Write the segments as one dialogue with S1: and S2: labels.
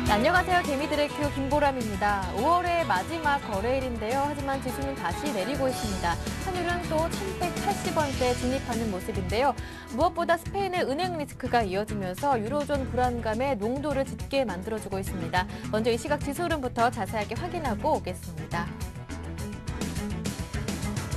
S1: 안녕하세요. 개미들의 큐 김보람입니다. 5월의 마지막 거래일인데요. 하지만 지수는 다시 내리고 있습니다. 환율은 또 1180원대 진입하는 모습인데요. 무엇보다 스페인의 은행 리스크가 이어지면서 유로존 불안감의 농도를 짙게 만들어주고 있습니다. 먼저 이 시각 지수 흐름부터 자세하게 확인하고 오겠습니다.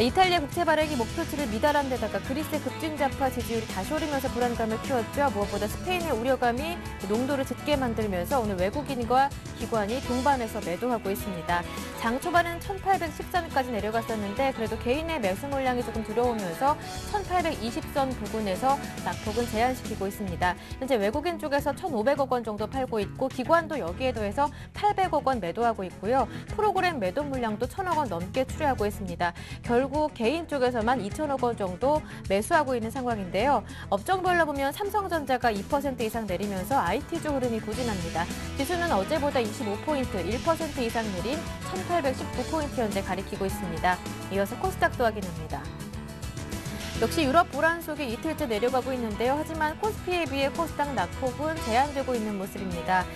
S1: 이탈리아 국채 발행이 목표치를 미달한 데다가 그리스의 급진자파 지지율이 다시 오르면서 불안감을 키웠죠. 무엇보다 스페인의 우려감이 농도를 짙게 만들면서 오늘 외국인과 기관이 동반해서 매도하고 있습니다. 장 초반에는 1810선까지 내려갔었는데 그래도 개인의 매수 물량이 조금 들어오면서 1820선 부근에서 낙폭은 제한시키고 있습니다. 현재 외국인 쪽에서 1,500억 원 정도 팔고 있고 기관도 여기에 더해서 800억 원 매도하고 있고요. 프로그램 매도 물량도 1,000억 원 넘게 출하하고 있습니다. 결국 개인 쪽에서만 2천억 원 정도 매수하고 있는 상황인데요. 업종별로 보면 삼성전자가 2% 이상 내리면서 IT 쪽 흐름이 부진합니다. 지수는 어제보다 25포인트, 1% 이상 내린 1819포인트 현재 가리키고 있습니다. 이어서 코스닥도 확인합니다. 역시 유럽 불안 속에 이틀째 내려가고 있는데요. 하지만 코스피에 비해 코스닥 낙폭은 제한되고 있는 모습입니다.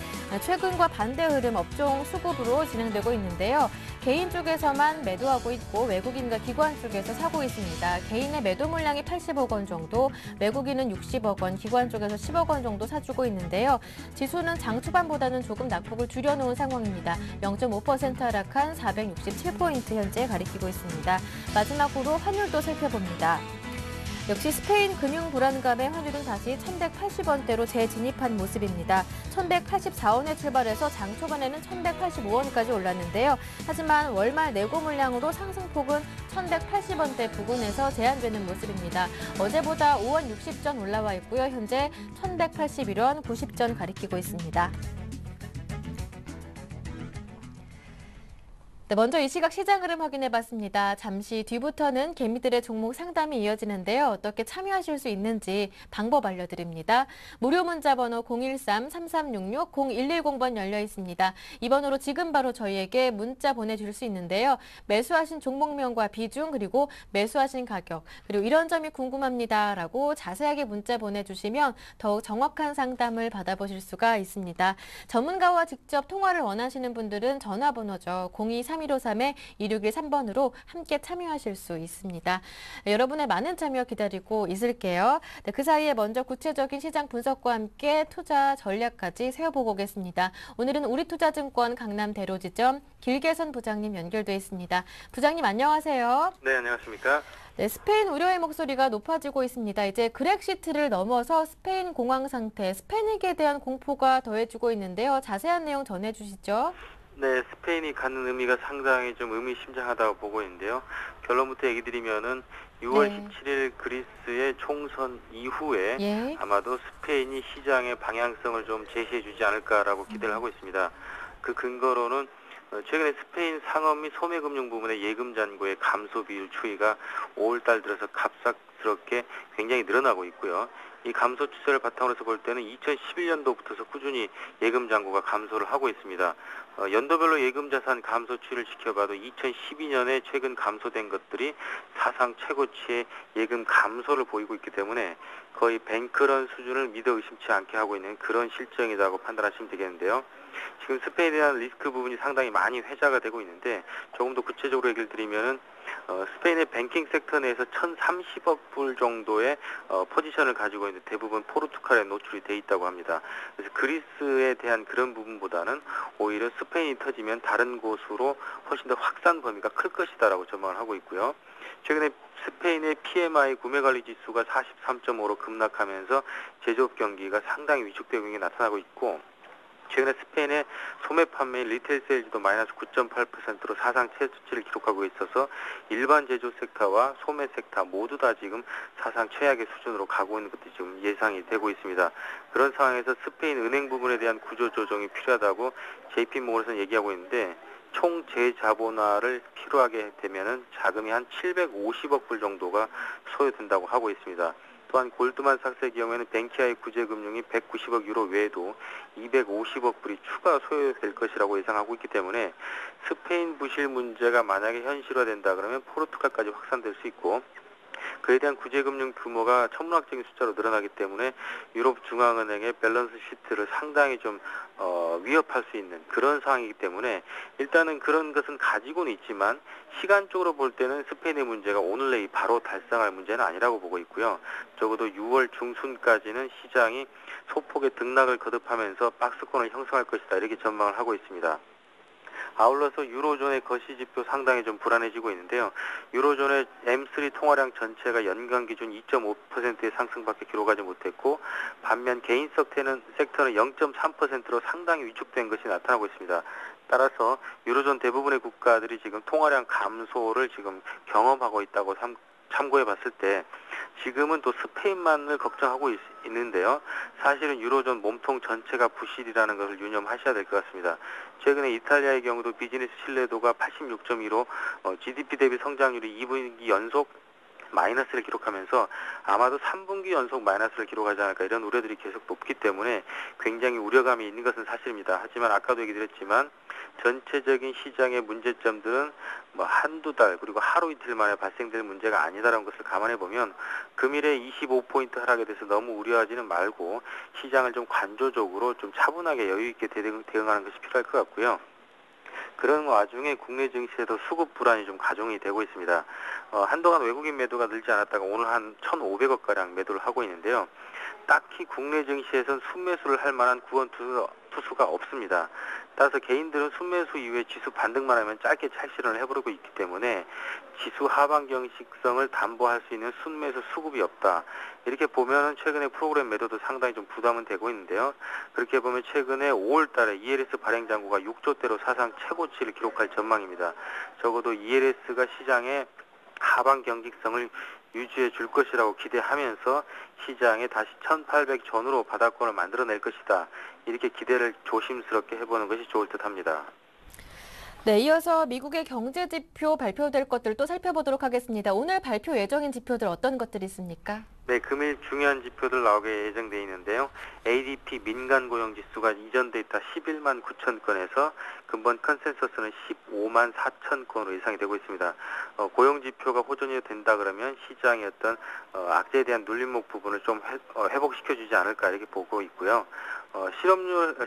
S1: 최근과 반대 흐름 업종 수급으로 진행되고 있는데요. 개인 쪽에서만 매도하고 있고 외국인과 기관 쪽에서 사고 있습니다. 개인의 매도 물량이 80억 원 정도, 외국인은 60억 원, 기관 쪽에서 10억 원 정도 사주고 있는데요. 지수는 장 초반보다는 조금 낙폭을 줄여놓은 상황입니다. 0.5% 하락한 467포인트 현재 가리키고 있습니다. 마지막으로 환율도 살펴봅니다. 역시 스페인 금융 불안감에 환율은 다시 1,180원대로 재진입한 모습입니다. 1,184원에 출발해서 장 초반에는 1,185원까지 올랐는데요. 하지만 월말 내고 물량으로 상승폭은 1,180원대 부근에서 제한되는 모습입니다. 어제보다 5원 60전 올라와 있고요. 현재 1,181원 90전 가리키고 있습니다. 네, 먼저 이 시각 시장 흐름 확인해봤습니다. 잠시 뒤부터는 개미들의 종목 상담이 이어지는데요. 어떻게 참여하실 수 있는지 방법 알려드립니다. 무료 문자 번호 013-3366-0110번 열려 있습니다. 이 번호로 지금 바로 저희에게 문자 보내줄 수 있는데요. 매수하신 종목명과 비중 그리고 매수하신 가격 그리고 이런 점이 궁금합니다 라고 자세하게 문자 보내주시면 더욱 정확한 상담을 받아보실 수가 있습니다. 전문가와 직접 통화를 원하시는 분들은 전화번호죠. 023-1553-2613번으로 함께 참여하실 수 있습니다. 네, 여러분의 많은 참여 기다리고 있을게요. 네, 그 사이에 먼저 구체적인 시장 분석과 함께 투자 전략까지 세워보고 오겠습니다. 오늘은 우리투자증권 강남대로지점 길계선 부장님 연결돼 있습니다. 부장님 안녕하세요.
S2: 네, 안녕하십니까?
S1: 네, 스페인 우려의 목소리가 높아지고 있습니다. 이제 그렉시트를 넘어서 스페인 공황 상태, 스패닉에 대한 공포가 더해지고 있는데요. 자세한 내용 전해주시죠.
S2: 네, 스페인이 갖는 의미가 상당히 좀 의미심장하다고 보고 있는데요. 결론부터 얘기 드리면은 6월
S1: 네.
S2: 17일 그리스의 총선 이후에
S1: 예.
S2: 아마도 스페인이 시장의 방향성을 좀 제시해 주지 않을까라고 기대를 하고 있습니다. 그 근거로는 최근에 스페인 상업 및 소매금융 부문의 예금 잔고의 감소 비율 추이가 5월달 들어서 갑작스럽게 굉장히 늘어나고 있고요. 이 감소 추세를 바탕으로 해서 볼 때는 2011년도부터서 꾸준히 예금 잔고가 감소를 하고 있습니다. 연도별로 예금 자산 감소 추이를 지켜봐도 2012년에 최근 감소된 것들이 사상 최고치의 예금 감소를 보이고 있기 때문에 거의 뱅크런 수준을 믿어 의심치 않게 하고 있는 그런 실정이라고 판단하시면 되겠는데요. 지금 스페인에 대한 리스크 부분이 상당히 많이 회자가 되고 있는데 조금 더 구체적으로 얘기를 드리면은 스페인의 뱅킹 섹터 내에서 1,030억 불 정도의 포지션을 가지고 있는데 대부분 포르투갈에 노출이 돼 있다고 합니다. 그래서 그리스에 대한 그런 부분보다는 오히려 스페인이 터지면 다른 곳으로 훨씬 더 확산 범위가 클 것이다라고 전망을 하고 있고요. 최근에 스페인의 PMI 구매관리 지수가 43.5로 급락하면서 제조업 경기가 상당히 위축되고 있는 게 나타나고 있고 최근에 스페인의 소매 판매 리테일 세일즈도 마이너스 9.8%로 사상 최저치를 기록하고 있어서 일반 제조 섹터와 소매 섹터 모두 다 지금 사상 최악의 수준으로 가고 있는 것들이 지금 예상이 되고 있습니다. 그런 상황에서 스페인 은행 부분에 대한 구조 조정이 필요하다고 JP모건에서는 얘기하고 있는데 총 재자본화를 필요하게 되면은 자금이 한 750억 불 정도가 소요된다고 하고 있습니다. 또한 골드만삭스의 경우에는 뱅키아의 구제금융이 190억 유로 외에도 250억 불이 추가 소요될 것이라고 예상하고 있기 때문에 스페인 부실 문제가 만약에 현실화된다 그러면 포르투갈까지 확산될 수 있고, 그에 대한 구제금융 규모가 천문학적인 숫자로 늘어나기 때문에 유럽 중앙은행의 밸런스 시트를 상당히 좀 위협할 수 있는 그런 상황이기 때문에 일단은 그런 것은 가지고는 있지만 시간적으로 볼 때는 스페인의 문제가 오늘 내일 바로 달성할 문제는 아니라고 보고 있고요. 적어도 6월 중순까지는 시장이 소폭의 등락을 거듭하면서 박스권을 형성할 것이다, 이렇게 전망을 하고 있습니다. 아울러서 유로존의 거시지표 상당히 좀 불안해지고 있는데요. 유로존의 M3 통화량 전체가 연간 기준 2.5%의 상승밖에 기록하지 못했고, 반면 개인 섹터는 0.3%로 상당히 위축된 것이 나타나고 있습니다. 따라서 유로존 대부분의 국가들이 지금 통화량 감소를 지금 경험하고 있다고 참고해 봤을 때 지금은 또 스페인만을 걱정하고 있는데요. 사실은 유로존 몸통 전체가 부실이라는 것을 유념하셔야 될 것 같습니다. 최근에 이탈리아의 경우도 비즈니스 신뢰도가 86.2로 GDP 대비 성장률이 2분기 연속 마이너스를 기록하면서 아마도 3분기 연속 마이너스를 기록하지 않을까, 이런 우려들이 계속 높기 때문에 굉장히 우려감이 있는 것은 사실입니다. 하지만 아까도 얘기 드렸지만 전체적인 시장의 문제점들은 한두 달 그리고 하루 이틀 만에 발생될 문제가 아니다라는 것을 감안해 보면 금일의 25포인트 하락에 대해서 너무 우려하지는 말고 시장을 좀 관조적으로 좀 차분하게 여유 있게 대응하는 것이 필요할 것 같고요. 그런 와중에 국내 증시에도 수급 불안이 좀 가중이 되고 있습니다. 한동안 외국인 매도가 늘지 않았다가 오늘 한 1,500억 가량 매도를 하고 있는데요. 딱히 국내 증시에선 순매수를 할 만한 구원 투수가 없습니다. 따라서 개인들은 순매수 이후에 지수 반등만 하면 짧게 찰실현을 해버리고 있기 때문에 지수 하방 경직성을 담보할 수 있는 순매수 수급이 없다, 이렇게 보면은 최근에 프로그램 매도도 상당히 좀 부담은 되고 있는데요. 그렇게 보면 최근에 5월 달에 ELS 발행 잔고가 6조대로 사상 최고치를 기록할 전망입니다. 적어도 ELS가 시장의 하방 경직성을 유지해 줄 것이라고 기대하면서 시장에 다시 1800 전후로 바닥권을 만들어낼 것이다, 이렇게 기대를 조심스럽게 해보는 것이 좋을 듯합니다.
S1: 네, 이어서 미국의 경제 지표 발표될 것들도 살펴보도록 하겠습니다. 오늘 발표 예정인 지표들 어떤 것들이 있습니까?
S2: 네, 금일 중요한 지표들 나오게 예정돼 있는데요. ADP 민간 고용 지수가 이전 데이터 11만 9천 건에서 근본 컨센서스는 15만 4천 건으로 예상이 되고 있습니다. 고용 지표가 호전이 된다 그러면 시장의 어떤 악재에 대한 눌림목 부분을 좀 회복시켜주지 않을까, 이렇게 보고 있고요.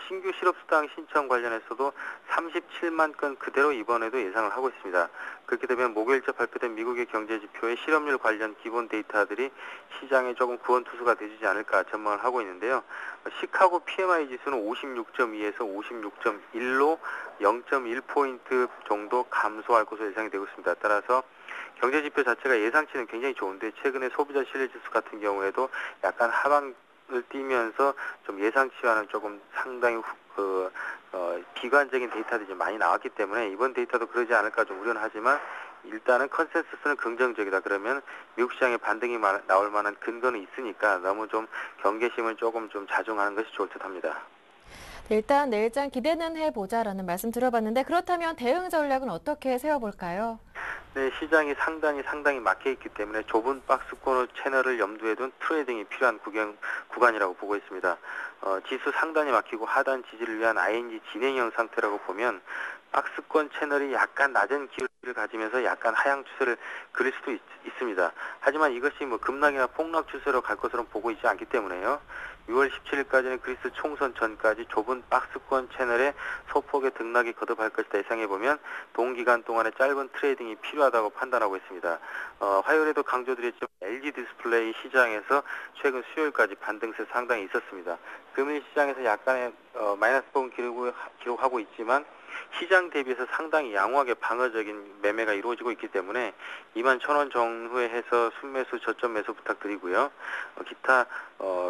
S2: 신규 실업수당 신청 관련해서도 37만 건 그대로 이번에도 예상을 하고 있습니다. 그렇게 되면 목요일자 발표된 미국의 경제 지표의 실업률 관련 기본 데이터들이 시장에 조금 구원투수가 되지 않을까 전망을 하고 있는데요. 시카고 PMI 지수는 56.2에서 56.1로 0.1포인트 정도 감소할 것으로 예상이 되고 있습니다. 따라서 경제 지표 자체가 예상치는 굉장히 좋은데 최근에 소비자 신뢰 지수 같은 경우에도 약간 하방을 띄면서 좀 예상치와는 조금 상당히 비관적인 데이터들이 많이 나왔기 때문에 이번 데이터도 그러지 않을까 좀 우려는 하지만 일단은 컨센서스는 긍정적이다 그러면 미국 시장의 반등이 나올 만한 근거는 있으니까 너무 좀 경계심을 조금 좀 자중하는 것이 좋을 듯합니다.
S1: 일단 내일장 기대는 해보자라는 말씀 들어봤는데, 그렇다면 대응 전략은 어떻게 세워볼까요?
S2: 네, 시장이 상당히 막혀있기 때문에 좁은 박스권 채널을 염두에 둔 트레이딩이 필요한 구간이라고 보고 있습니다. 지수 상단이 막히고 하단 지지를 위한 ING 진행형 상태라고 보면 박스권 채널이 약간 낮은 기울기를 가지면서 약간 하향 추세를 그릴 수도 있습니다. 하지만 이것이 급락이나 폭락 추세로 갈 것으로 보고 있지 않기 때문에요. 6월 17일까지는 그리스 총선 전까지 좁은 박스권 채널에 소폭의 등락이 거듭할 것이다 예상해보면 동기간 동안의 짧은 트레이딩이 필요하다고 판단하고 있습니다. 화요일에도 강조드렸지만 LG 디스플레이 시장에서 최근 수요일까지 반등세 상당히 있었습니다. 금일 시장에서 약간의 마이너스 부분 기록하고 있지만 시장 대비해서 상당히 양호하게 방어적인 매매가 이루어지고 있기 때문에 21,000원 전후에 해서 순매수 저점 매수 부탁드리고요. 기타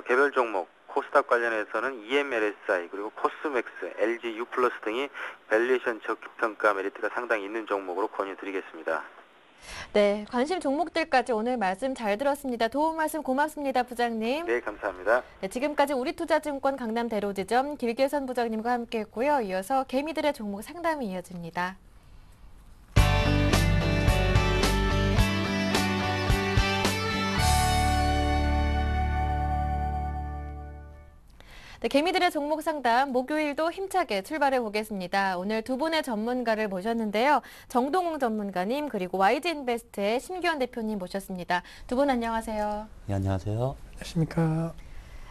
S2: 개별 종목 코스닥 관련해서는 EMLSI 그리고 코스맥스, LG U+ 등이 밸류에이션 적평가 메리트가 상당히 있는 종목으로 권유드리겠습니다.
S1: 네, 관심 종목들까지 오늘 말씀 잘 들었습니다. 도움 말씀 고맙습니다, 부장님.
S2: 네, 감사합니다.
S1: 네, 지금까지 우리투자증권 강남대로지점 길계선 부장님과 함께했고요. 이어서 개미들의 종목 상담이 이어집니다. 네, 개미들의 종목 상담 목요일도 힘차게 출발해 보겠습니다. 오늘 두 분의 전문가를 모셨는데요. 정동웅 전문가님 그리고 YG인베스트의 심규현 대표님 모셨습니다. 두 분 안녕하세요.
S3: 네, 안녕하세요.
S4: 안녕하십니까.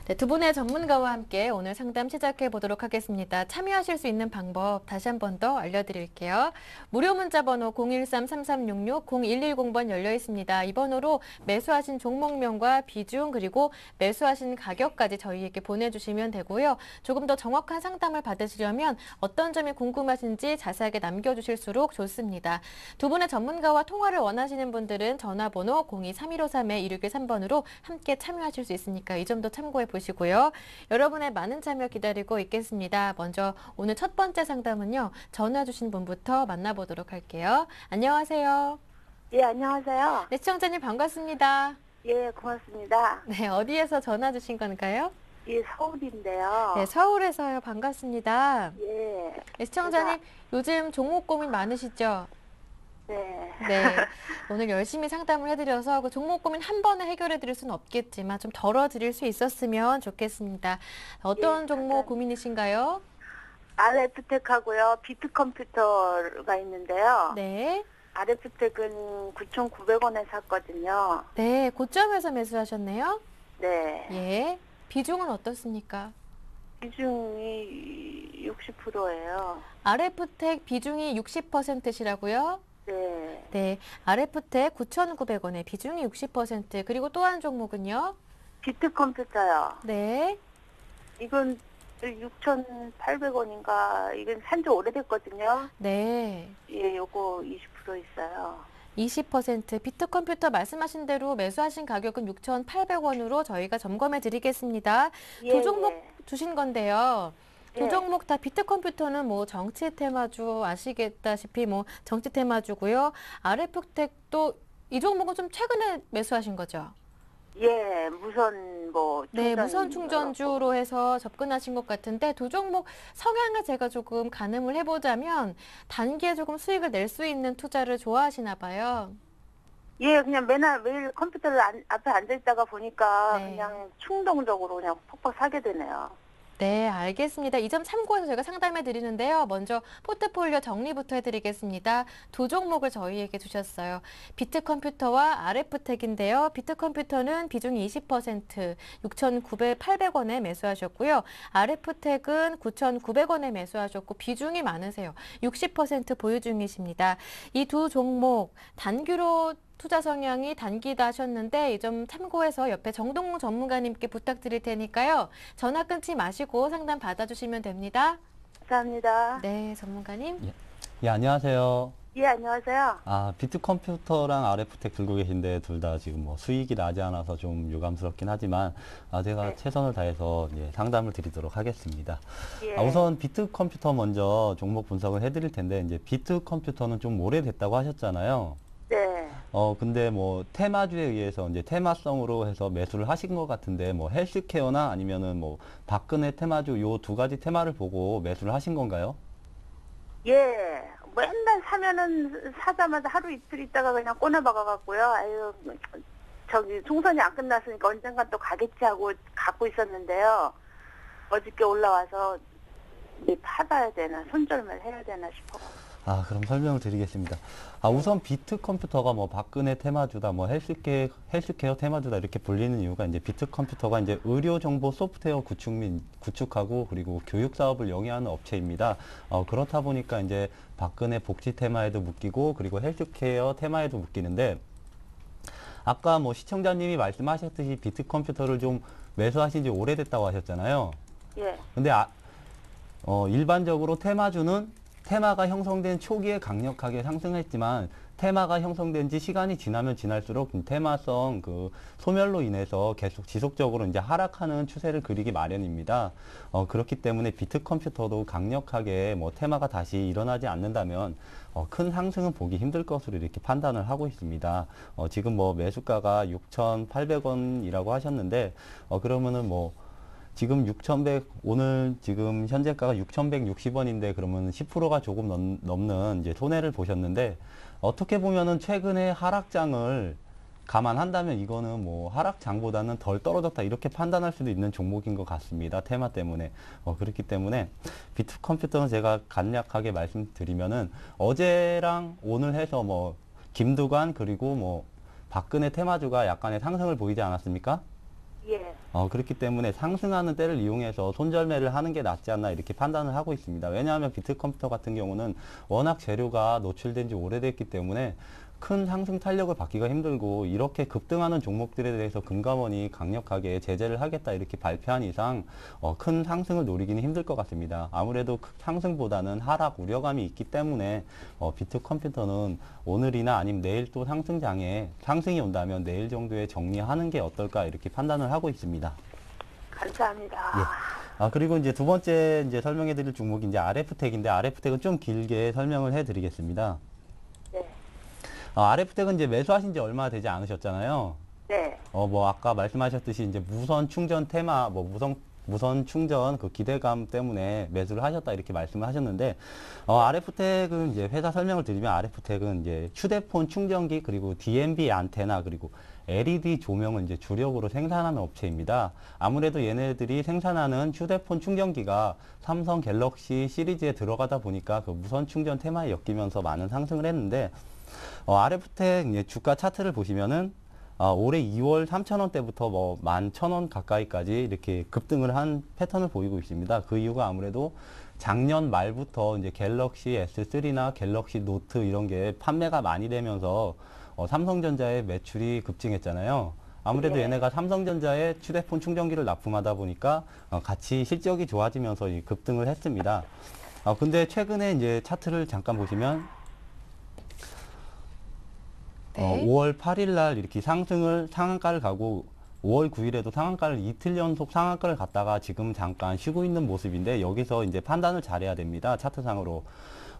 S1: 네, 두 분의 전문가와 함께 오늘 상담 시작해 보도록 하겠습니다. 참여하실 수 있는 방법 다시 한 번 더 알려드릴게요. 무료 문자 번호 013-3366-0110번 열려 있습니다. 이 번호로 매수하신 종목명과 비중 그리고 매수하신 가격까지 저희에게 보내주시면 되고요. 조금 더 정확한 상담을 받으시려면 어떤 점이 궁금하신지 자세하게 남겨주실수록 좋습니다. 두 분의 전문가와 통화를 원하시는 분들은 전화번호 02-3153-2613번으로 함께 참여하실 수 있으니까 이 점도 참고해 보시고요. 여러분의 많은 참여 기다리고 있겠습니다. 먼저 오늘 첫 번째 상담은요. 전화 주신 분부터 만나보도록 할게요. 안녕하세요.
S5: 예, 안녕하세요.
S1: 네, 시청자님 반갑습니다.
S5: 예, 고맙습니다.
S1: 네, 어디에서 전화 주신 건가요?
S5: 예, 서울인데요.
S1: 네, 서울에서요. 반갑습니다.
S5: 예.
S1: 네, 시청자님 요즘 종목 고민 많으시죠?
S5: 네.
S1: 네, 오늘 열심히 상담을 해드려서 그 종목 고민 한 번에 해결해드릴 수는 없겠지만 좀 덜어드릴 수 있었으면 좋겠습니다. 어떤
S5: 예,
S1: 종목 고민이신가요?
S5: RF텍하고요. 비트컴퓨터가 있는데요.
S1: 네,
S5: RF텍은 9,900원에 샀거든요.
S1: 네, 고점에서 매수하셨네요.
S5: 네.
S1: 예, 비중은 어떻습니까?
S5: 비중이 60%예요.
S1: RF텍 비중이 60%시라고요?
S5: 네.
S1: 네, RF텍 9,900원에 비중이 60%, 그리고 또 한 종목은요?
S5: 비트컴퓨터요.
S1: 네,
S5: 이건 6,800원인가. 이건 산지 오래됐거든요.
S1: 네.
S5: 예, 요거 20% 있어요.
S1: 20% 비트컴퓨터 말씀하신 대로 매수하신 가격은 6,800원으로 저희가 점검해 드리겠습니다.
S5: 예,
S1: 두 종목
S5: 예.
S1: 주신 건데요. 두
S5: 예.
S1: 종목 다 비트컴퓨터는 뭐 정치 테마주 아시겠다시피 뭐 정치 테마주고요. RF텍도 이 종목은 좀 최근에 매수하신 거죠?
S5: 예, 무선
S1: 네,
S5: 충전
S1: 무선 충전주로 해서 접근하신 것 같은데 두 종목 성향을 제가 조금 가늠을 해보자면 단기에 조금 수익을 낼 수 있는 투자를 좋아하시나 봐요.
S5: 예, 그냥 매일 컴퓨터를 앞에 앉아 있다가 보니까
S1: 네.
S5: 그냥 충동적으로 그냥 팍팍 사게 되네요.
S1: 네, 알겠습니다. 이 점 참고해서 저희가 상담해 드리는데요. 먼저 포트폴리오 정리부터 해드리겠습니다. 두 종목을 저희에게 주셨어요. 비트컴퓨터와 RF텍인데요. 비트컴퓨터는 비중이 20%, 6,800원에 매수하셨고요. RF텍은 9,900원에 매수하셨고 비중이 많으세요. 60% 보유 중이십니다. 이 두 종목 단기로 투자 성향이 단기다 하셨는데 이 점 참고해서 옆에 정동웅 전문가님께 부탁드릴 테니까요. 전화 끊지 마시고 상담 받아주시면 됩니다.
S5: 감사합니다.
S1: 네, 전문가님.
S3: 예, 안녕하세요.
S5: 예, 안녕하세요.
S3: 비트컴퓨터랑 RF텍 들고 계신데 둘 다 지금 뭐 수익이 나지 않아서 좀 유감스럽긴 하지만 제가
S5: 네.
S3: 최선을 다해서 상담을 드리도록 하겠습니다.
S5: 예.
S3: 우선 비트컴퓨터 먼저 종목 분석을 해드릴 텐데 이제 비트컴퓨터는 좀 오래됐다고 하셨잖아요.
S5: 네.
S3: 근데 뭐 테마주에 의해서 이제 테마성으로 해서 매수를 하신 것 같은데 뭐 헬스케어나 아니면은 뭐 박근혜 테마주 요 두 가지 테마를 보고 매수를 하신 건가요?
S5: 예. 맨날 사면은 사자마자 하루 이틀 있다가 그냥 꺼내박아갖고요. 아유, 총선이 안 끝났으니까 언젠간 또 가겠지 하고 갖고 있었는데요. 어저께 올라와서 받아야 되나, 손절만 해야 되나 싶어.
S3: 그럼 설명을 드리겠습니다. 우선 비트컴퓨터가 뭐 박근혜 테마주다, 뭐 헬스케어 테마주다 이렇게 불리는 이유가 이제 비트컴퓨터가 이제 의료정보 소프트웨어 구축하고 그리고 교육 사업을 영위하는 업체입니다. 그렇다 보니까 이제 박근혜 복지 테마에도 묶이고 그리고 헬스케어 테마에도 묶이는데 아까 뭐 시청자님이 말씀하셨듯이 비트컴퓨터를 좀 매수하신 지 오래됐다고 하셨잖아요.
S5: 예.
S3: 근데 일반적으로 테마가 형성된 초기에 강력하게 상승했지만 테마가 형성된 지 시간이 지나면 지날수록 테마성 소멸로 인해서 계속 지속적으로 이제 하락하는 추세를 그리기 마련입니다. 그렇기 때문에 비트컴퓨터도 강력하게 뭐 테마가 다시 일어나지 않는다면 큰 상승은 보기 힘들 것으로 이렇게 판단을 하고 있습니다. 지금 뭐 매수가가 6,800원이라고 하셨는데 그러면은 뭐 지금 오늘 지금 현재가가 6,160원인데 그러면 10%가 조금 넘는 이제 손해를 보셨는데 어떻게 보면은 최근에 하락장을 감안한다면 이거는 뭐 하락장보다는 덜 떨어졌다 이렇게 판단할 수도 있는 종목인 것 같습니다. 테마 때문에. 그렇기 때문에 비트컴퓨터는 제가 간략하게 말씀드리면은 어제랑 오늘 해서 뭐 김두관 그리고 뭐 박근혜 테마주가 약간의 상승을 보이지 않았습니까?
S5: 예.
S3: 그렇기 때문에 상승하는 때를 이용해서 손절매를 하는 게 낫지 않나 이렇게 판단을 하고 있습니다. 왜냐하면 비트컴퓨터 같은 경우는 워낙 재료가 노출된 지 오래됐기 때문에 큰 상승 탄력을 받기가 힘들고 이렇게 급등하는 종목들에 대해서 금감원이 강력하게 제재를 하겠다 이렇게 발표한 이상 큰 상승을 노리기는 힘들 것 같습니다. 아무래도 상승보다는 하락 우려감이 있기 때문에 비트컴퓨터는 오늘이나 아니면 내일 또 상승장에 상승이 온다면 내일 정도에 정리하는 게 어떨까 이렇게 판단을 하고 있습니다.
S5: 감사합니다.
S3: 예. 그리고 이제 두 번째 이제 설명해 드릴 종목이 이제 RF텍인데 RF텍은 좀 길게 설명을 해 드리겠습니다.
S5: 네.
S3: RF텍은 이제 매수하신 지 얼마 되지 않으셨잖아요.
S5: 네.
S3: 뭐 아까 말씀하셨듯이 이제 무선 충전 테마, 뭐 무선 충전 그 기대감 때문에 매수를 하셨다 이렇게 말씀을 하셨는데, RF텍은 이제 회사 설명을 드리면 RF텍은 이제 휴대폰 충전기 그리고 DMB 안테나 그리고 LED 조명을 이제 주력으로 생산하는 업체입니다. 아무래도 얘네들이 생산하는 휴대폰 충전기가 삼성 갤럭시 시리즈에 들어가다 보니까 그 무선 충전 테마에 엮이면서 많은 상승을 했는데, RF텍 주가 차트를 보시면은 올해 2월 3,000원대부터 뭐 11,000원 가까이까지 이렇게 급등을 한 패턴을 보이고 있습니다. 그 이유가 아무래도 작년 말부터 이제 갤럭시 S3나 갤럭시 노트 이런 게 판매가 많이 되면서 삼성전자의 매출이 급증했잖아요. 아무래도
S5: 네.
S3: 얘네가 삼성전자의 휴대폰 충전기를 납품하다 보니까 같이 실적이 좋아지면서 급등을 했습니다. 근데 최근에 이제 차트를 잠깐 보시면
S1: 네.
S3: 5월 8일 날 이렇게 상한가를 가고 5월 9일에도 상한가를 이틀 연속 상한가를 갔다가 지금 잠깐 쉬고 있는 모습인데 여기서 이제 판단을 잘해야 됩니다. 차트상으로.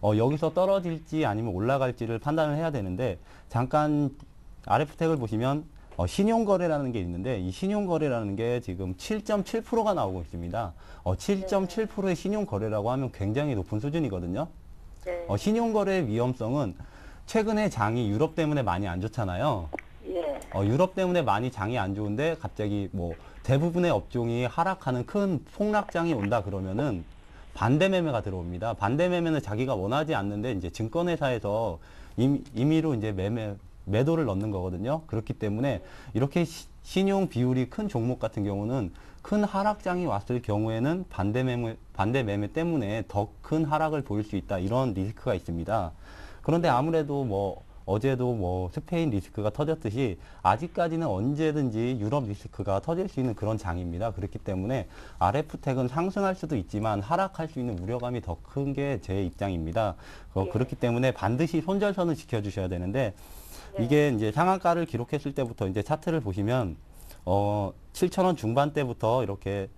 S3: 여기서 떨어질지 아니면 올라갈지를 판단을 해야 되는데 잠깐 RF텍을 보시면 신용거래라는 게 있는데 이 신용거래라는 게 지금 7.7%가 나오고 있습니다. 7.7%의 신용거래라고 하면 굉장히 높은 수준이거든요.
S5: 네.
S3: 신용거래의 위험성은 최근에 장이 유럽 때문에 많이 안 좋잖아요.
S5: 예.
S3: 유럽 때문에 많이 장이 안 좋은데 갑자기 뭐 대부분의 업종이 하락하는 큰 폭락장이 온다 그러면은 반대 매매가 들어옵니다. 반대 매매는 자기가 원하지 않는데 이제 증권회사에서 임의로 이제 매도를 넣는 거거든요. 그렇기 때문에 이렇게 신용 비율이 큰 종목 같은 경우는 큰 하락장이 왔을 경우에는 반대 매매 때문에 더 큰 하락을 보일 수 있다. 이런 리스크가 있습니다. 그런데 아무래도 뭐 어제도 뭐 스페인 리스크가 터졌듯이 아직까지는 언제든지 유럽 리스크가 터질 수 있는 그런 장입니다. 그렇기 때문에 RF텍은 상승할 수도 있지만 하락할 수 있는 우려감이 더 큰 게 제 입장입니다. 그렇기 때문에 반드시 손절선을 지켜주셔야 되는데 이게 이제 상한가를 기록했을 때부터 이제 차트를 보시면 7,000원 중반대부터 이렇게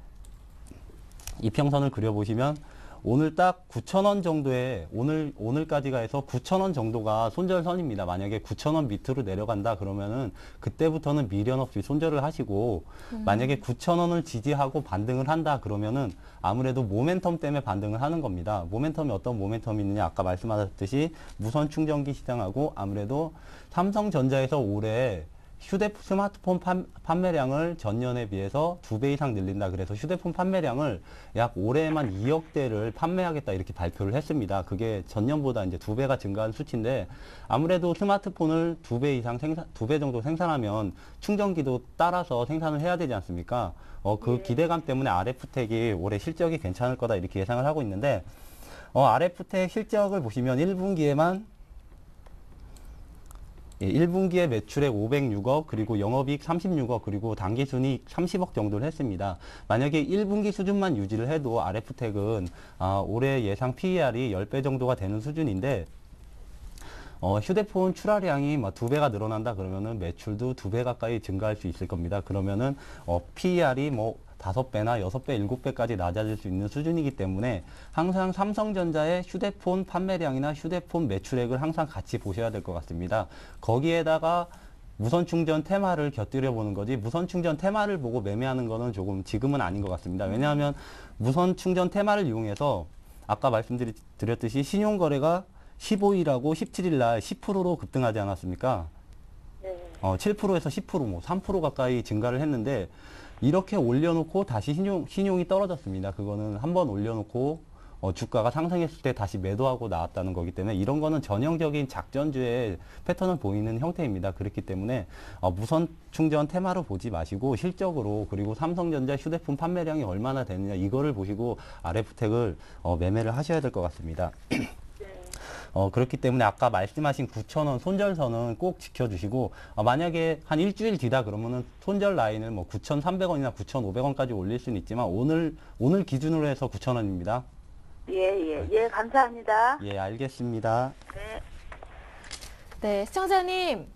S3: 이평선을 그려보시면 오늘 딱 9,000원 정도에 오늘까지가 해서 9,000원 정도가 손절선입니다. 만약에 9,000원 밑으로 내려간다 그러면은 그때부터는 미련 없이 손절을 하시고 만약에 9,000원을 지지하고 반등을 한다 그러면은 아무래도 모멘텀 때문에 반등을 하는 겁니다. 모멘텀이 어떤 모멘텀이 있느냐 아까 말씀하셨듯이 무선 충전기 시장하고 아무래도 삼성전자에서 올해 스마트폰 판매량을 전년에 비해서 2배 이상 늘린다. 그래서 휴대폰 판매량을 약 올해만 2억 대를 판매하겠다 이렇게 발표를 했습니다. 그게 전년보다 이제 2배가 증가한 수치인데 아무래도 스마트폰을 2배 이상 2배 정도 생산하면 충전기도 따라서 생산을 해야 되지 않습니까? 그 기대감 때문에 RF텍이 올해 실적이 괜찮을 거다 이렇게 예상을 하고 있는데 RF텍 실적을 보시면 1분기에만 1분기에 매출액 506억, 그리고 영업이익 36억, 그리고 당기순이익 30억 정도를 했습니다. 만약에 1분기 수준만 유지를 해도 RF텍은 올해 예상 PER이 10배 정도가 되는 수준인데 휴대폰 출하량이 2배가 늘어난다 그러면은 매출도 2배 가까이 증가할 수 있을 겁니다. 그러면은 PER이 5배나 6배, 7배까지 낮아질 수 있는 수준이기 때문에 항상 삼성전자의 휴대폰 판매량이나 휴대폰 매출액을 항상 같이 보셔야 될 것 같습니다. 거기에다가 무선 충전 테마를 곁들여 보는 거지 무선 충전 테마를 보고 매매하는 거는 조금 지금은 아닌 것 같습니다. 왜냐하면 무선 충전 테마를 이용해서 아까 말씀드렸듯이 신용거래가 15일하고 17일 날 10%로 급등하지 않았습니까?
S5: 네.
S3: 7%에서 10%, 뭐 3% 가까이 증가를 했는데 이렇게 올려놓고 다시 신용이 떨어졌습니다. 그거는 한번 올려놓고 주가가 상승했을 때 다시 매도하고 나왔다는 거기 때문에 이런 거는 전형적인 작전주의 패턴을 보이는 형태입니다. 그렇기 때문에 무선 충전 테마로 보지 마시고 실적으로 그리고 삼성전자 휴대폰 판매량이 얼마나 되느냐 이거를 보시고 RF텍을 매매를 하셔야 될 것 같습니다. 그렇기 때문에 아까 말씀하신 9,000원 손절선은 꼭 지켜주시고 만약에 한 일주일 뒤다 그러면은 손절 라인을 뭐 9,300원이나 9,500원까지 올릴 수는 있지만 오늘 기준으로 해서 9,000원입니다.
S5: 예, 감사합니다.
S3: 예, 알겠습니다.
S5: 네.
S1: 네, 시청자님.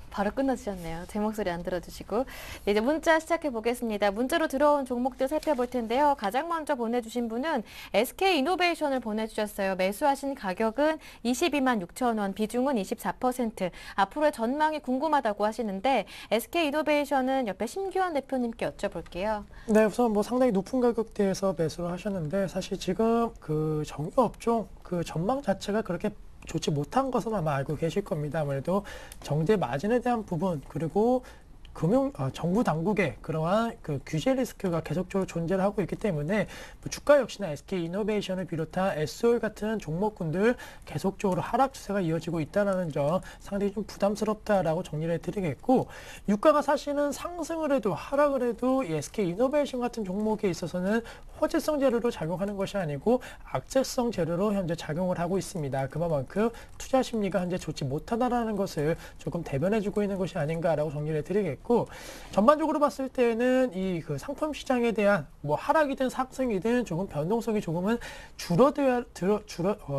S1: 바로 끊어주셨네요. 제 목소리 안 들어주시고. 네, 이제 문자 시작해 보겠습니다. 문자로 들어온 종목들 살펴볼 텐데요. 가장 먼저 보내주신 분은 SK이노베이션을 보내주셨어요. 매수하신 가격은 22만 6천 원, 비중은 24%. 앞으로의 전망이 궁금하다고 하시는데 SK이노베이션은 옆에 심기환 대표님께 여쭤볼게요.
S4: 네, 우선 뭐 상당히 높은 가격대에서 매수를 하셨는데 사실 지금 그 정유업종 그 전망 자체가 그렇게 좋지 못한 것은 아마 알고 계실 겁니다. 아무래도 정제 마진에 대한 부분 그리고 정부 당국의 그러한 그 규제 리스크가 계속적으로 존재를 하고 있기 때문에 주가 역시나 SK이노베이션을 비롯한 SOL 같은 종목군들 계속적으로 하락 추세가 이어지고 있다는 점 상당히 좀 부담스럽다라고 정리를 해드리겠고 유가가 사실은 상승을 해도 하락을 해도 이 SK이노베이션 같은 종목에 있어서는 호재성 재료로 작용하는 것이 아니고 악재성 재료로 현재 작용을 하고 있습니다. 그만큼 투자 심리가 현재 좋지 못하다라는 것을 조금 대변해주고 있는 것이 아닌가라고 정리를 해드리겠고 전반적으로 봤을 때는 이 그 상품 시장에 대한 뭐 하락이든 상승이든 조금 변동성이 조금은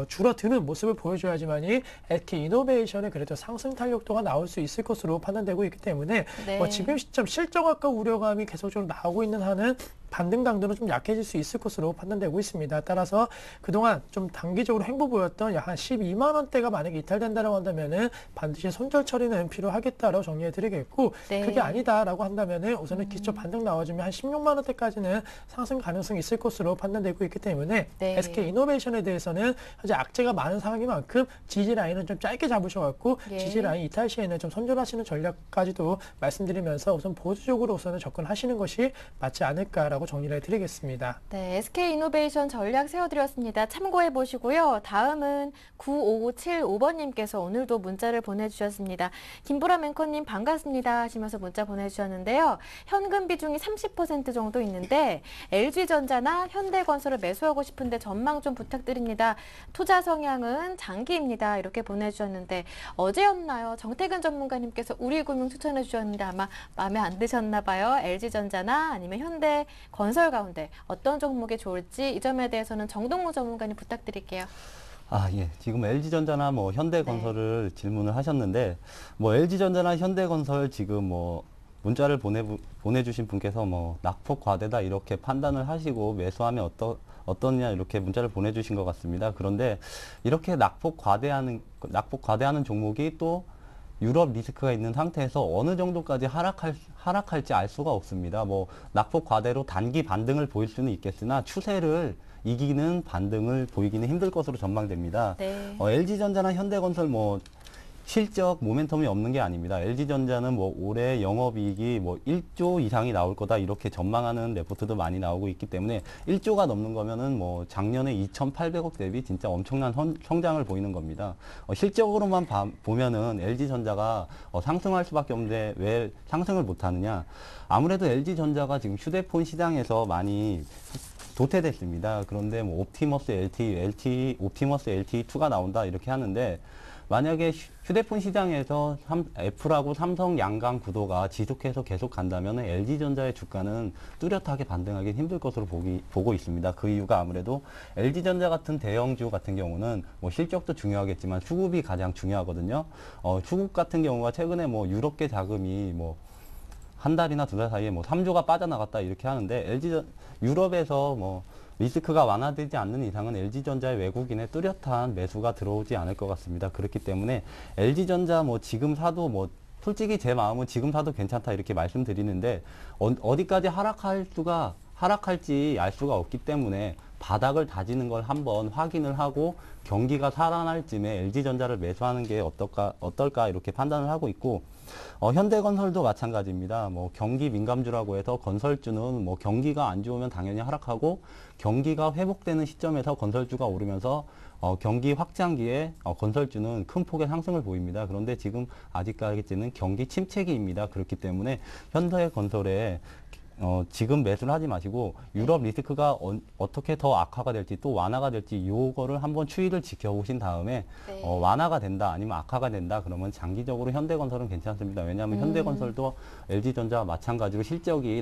S4: 줄어드는 모습을 보여줘야지만이 SK이노베이션의 그래도 상승 탄력도가 나올 수 있을 것으로 판단되고 있기 때문에
S1: 네.
S4: 지금 시점 실적악화 우려감이 계속적으로 나오고 있는 한은 반등 강도는 좀 약해질 수 있을 것으로 판단되고 있습니다. 따라서 그동안 좀 단기적으로 횡보 보였던 약 한 12만 원대가 만약에 이탈된다라고 한다면은 반드시 손절 처리는 필요하겠다라고 정리해 드리겠고
S1: 네.
S4: 그게 아니다라고 한다면은 우선은 기초 반등 나와주면 한 16만 원대까지는 상승 가능성이 있을 것으로 판단되고 있기 때문에
S1: 네.
S4: SK이노베이션에 대해서는 현재 악재가 많은 상황이만큼 지지 라인은 좀 짧게 잡으셔갖고
S1: 예.
S4: 지지 라인 이탈 시에는 좀 손절하시는 전략까지도 말씀드리면서 우선 보수적으로 우선은 접근하시는 것이 맞지 않을까라고 정리를 해드리겠습니다.
S1: 네, SK이노베이션 전략 세워드렸습니다. 참고해 보시고요. 다음은 9575번님께서 오늘도 문자를 보내주셨습니다. 김보람 앵커님 반갑습니다 하시면서 문자 보내주셨는데요. 현금 비중이 30% 정도 있는데 LG전자나 현대건설을 매수하고 싶은데 전망 좀 부탁드립니다. 투자 성향은 장기입니다. 이렇게 보내주셨는데 어제였나요? 정태근 전문가님께서 우리금융 추천해 주셨는데 아마 마음에 안 드셨나 봐요. LG전자나 아니면 현대건설 가운데 어떤 종목이 좋을지 이 점에 대해서는 정동무 전문가님 부탁드릴게요.
S3: 예. 지금 LG전자나 뭐 현대건설을 질문을 하셨는데, 뭐 LG전자나 현대건설 지금 뭐 문자를 보내주신 분께서 뭐 낙폭 과대다 이렇게 판단을 하시고 매수하면 어떠냐 이렇게 문자를 보내주신 것 같습니다. 그런데 이렇게 낙폭 과대하는 종목이 또 유럽 리스크가 있는 상태에서 어느 정도까지 하락할지 알 수가 없습니다. 뭐 낙폭 과대로 단기 반등을 보일 수는 있겠으나 추세를 이기는 반등을 보이기는 힘들 것으로 전망됩니다.
S1: 네.
S3: LG전자나 현대건설 뭐 실적 모멘텀이 없는 게 아닙니다. LG전자는 뭐 올해 영업이익이 뭐 1조 이상이 나올 거다 이렇게 전망하는 레포트도 많이 나오고 있기 때문에 1조가 넘는 거면은 뭐 작년에 2,800억 대비 진짜 엄청난 성장을 보이는 겁니다. 실적으로만 보면은 LG전자가 상승할 수밖에 없는데 왜 상승을 못 하느냐? 아무래도 LG전자가 지금 휴대폰 시장에서 많이 도태됐습니다. 그런데 뭐 옵티머스 LTE2가 나온다 이렇게 하는데 만약에 휴대폰 시장에서 애플하고 삼성 양강 구도가 지속해서 계속 간다면 LG전자의 주가는 뚜렷하게 반등하기 힘들 것으로 보고 있습니다. 그 이유가 아무래도 LG전자 같은 대형주 같은 경우는 뭐 실적도 중요하겠지만 수급이 가장 중요하거든요. 수급 같은 경우가 최근에 뭐 유럽계 자금이 뭐 한 달이나 두 달 사이에 뭐 3조가 빠져나갔다 이렇게 하는데 유럽에서 뭐 리스크가 완화되지 않는 이상은 LG전자의 외국인의 뚜렷한 매수가 들어오지 않을 것 같습니다. 그렇기 때문에 LG전자 뭐 지금 사도 뭐 솔직히 제 마음은 지금 사도 괜찮다 이렇게 말씀드리는데 어디까지 하락할지 알 수가 없기 때문에 바닥을 다지는 걸 한번 확인을 하고 경기가 살아날 쯤에 LG전자를 매수하는 게 어떨까 이렇게 판단을 하고 있고, 현대건설도 마찬가지입니다. 뭐 경기 민감주라고 해서 건설주는 뭐 경기가 안 좋으면 당연히 하락하고, 경기가 회복되는 시점에서 건설주가 오르면서 경기 확장기에 건설주는 큰 폭의 상승을 보입니다. 그런데 지금 아직까지는 경기 침체기입니다. 그렇기 때문에 현대건설에 지금 매수를 하지 마시고 유럽 리스크가 어떻게 더 악화가 될지 또 완화가 될지 요거를 한번 추이를 지켜보신 다음에
S1: 네.
S3: 완화가 된다 아니면 악화가 된다 그러면 장기적으로 현대건설은 괜찮습니다. 왜냐하면 현대건설도 LG전자와 마찬가지로 실적이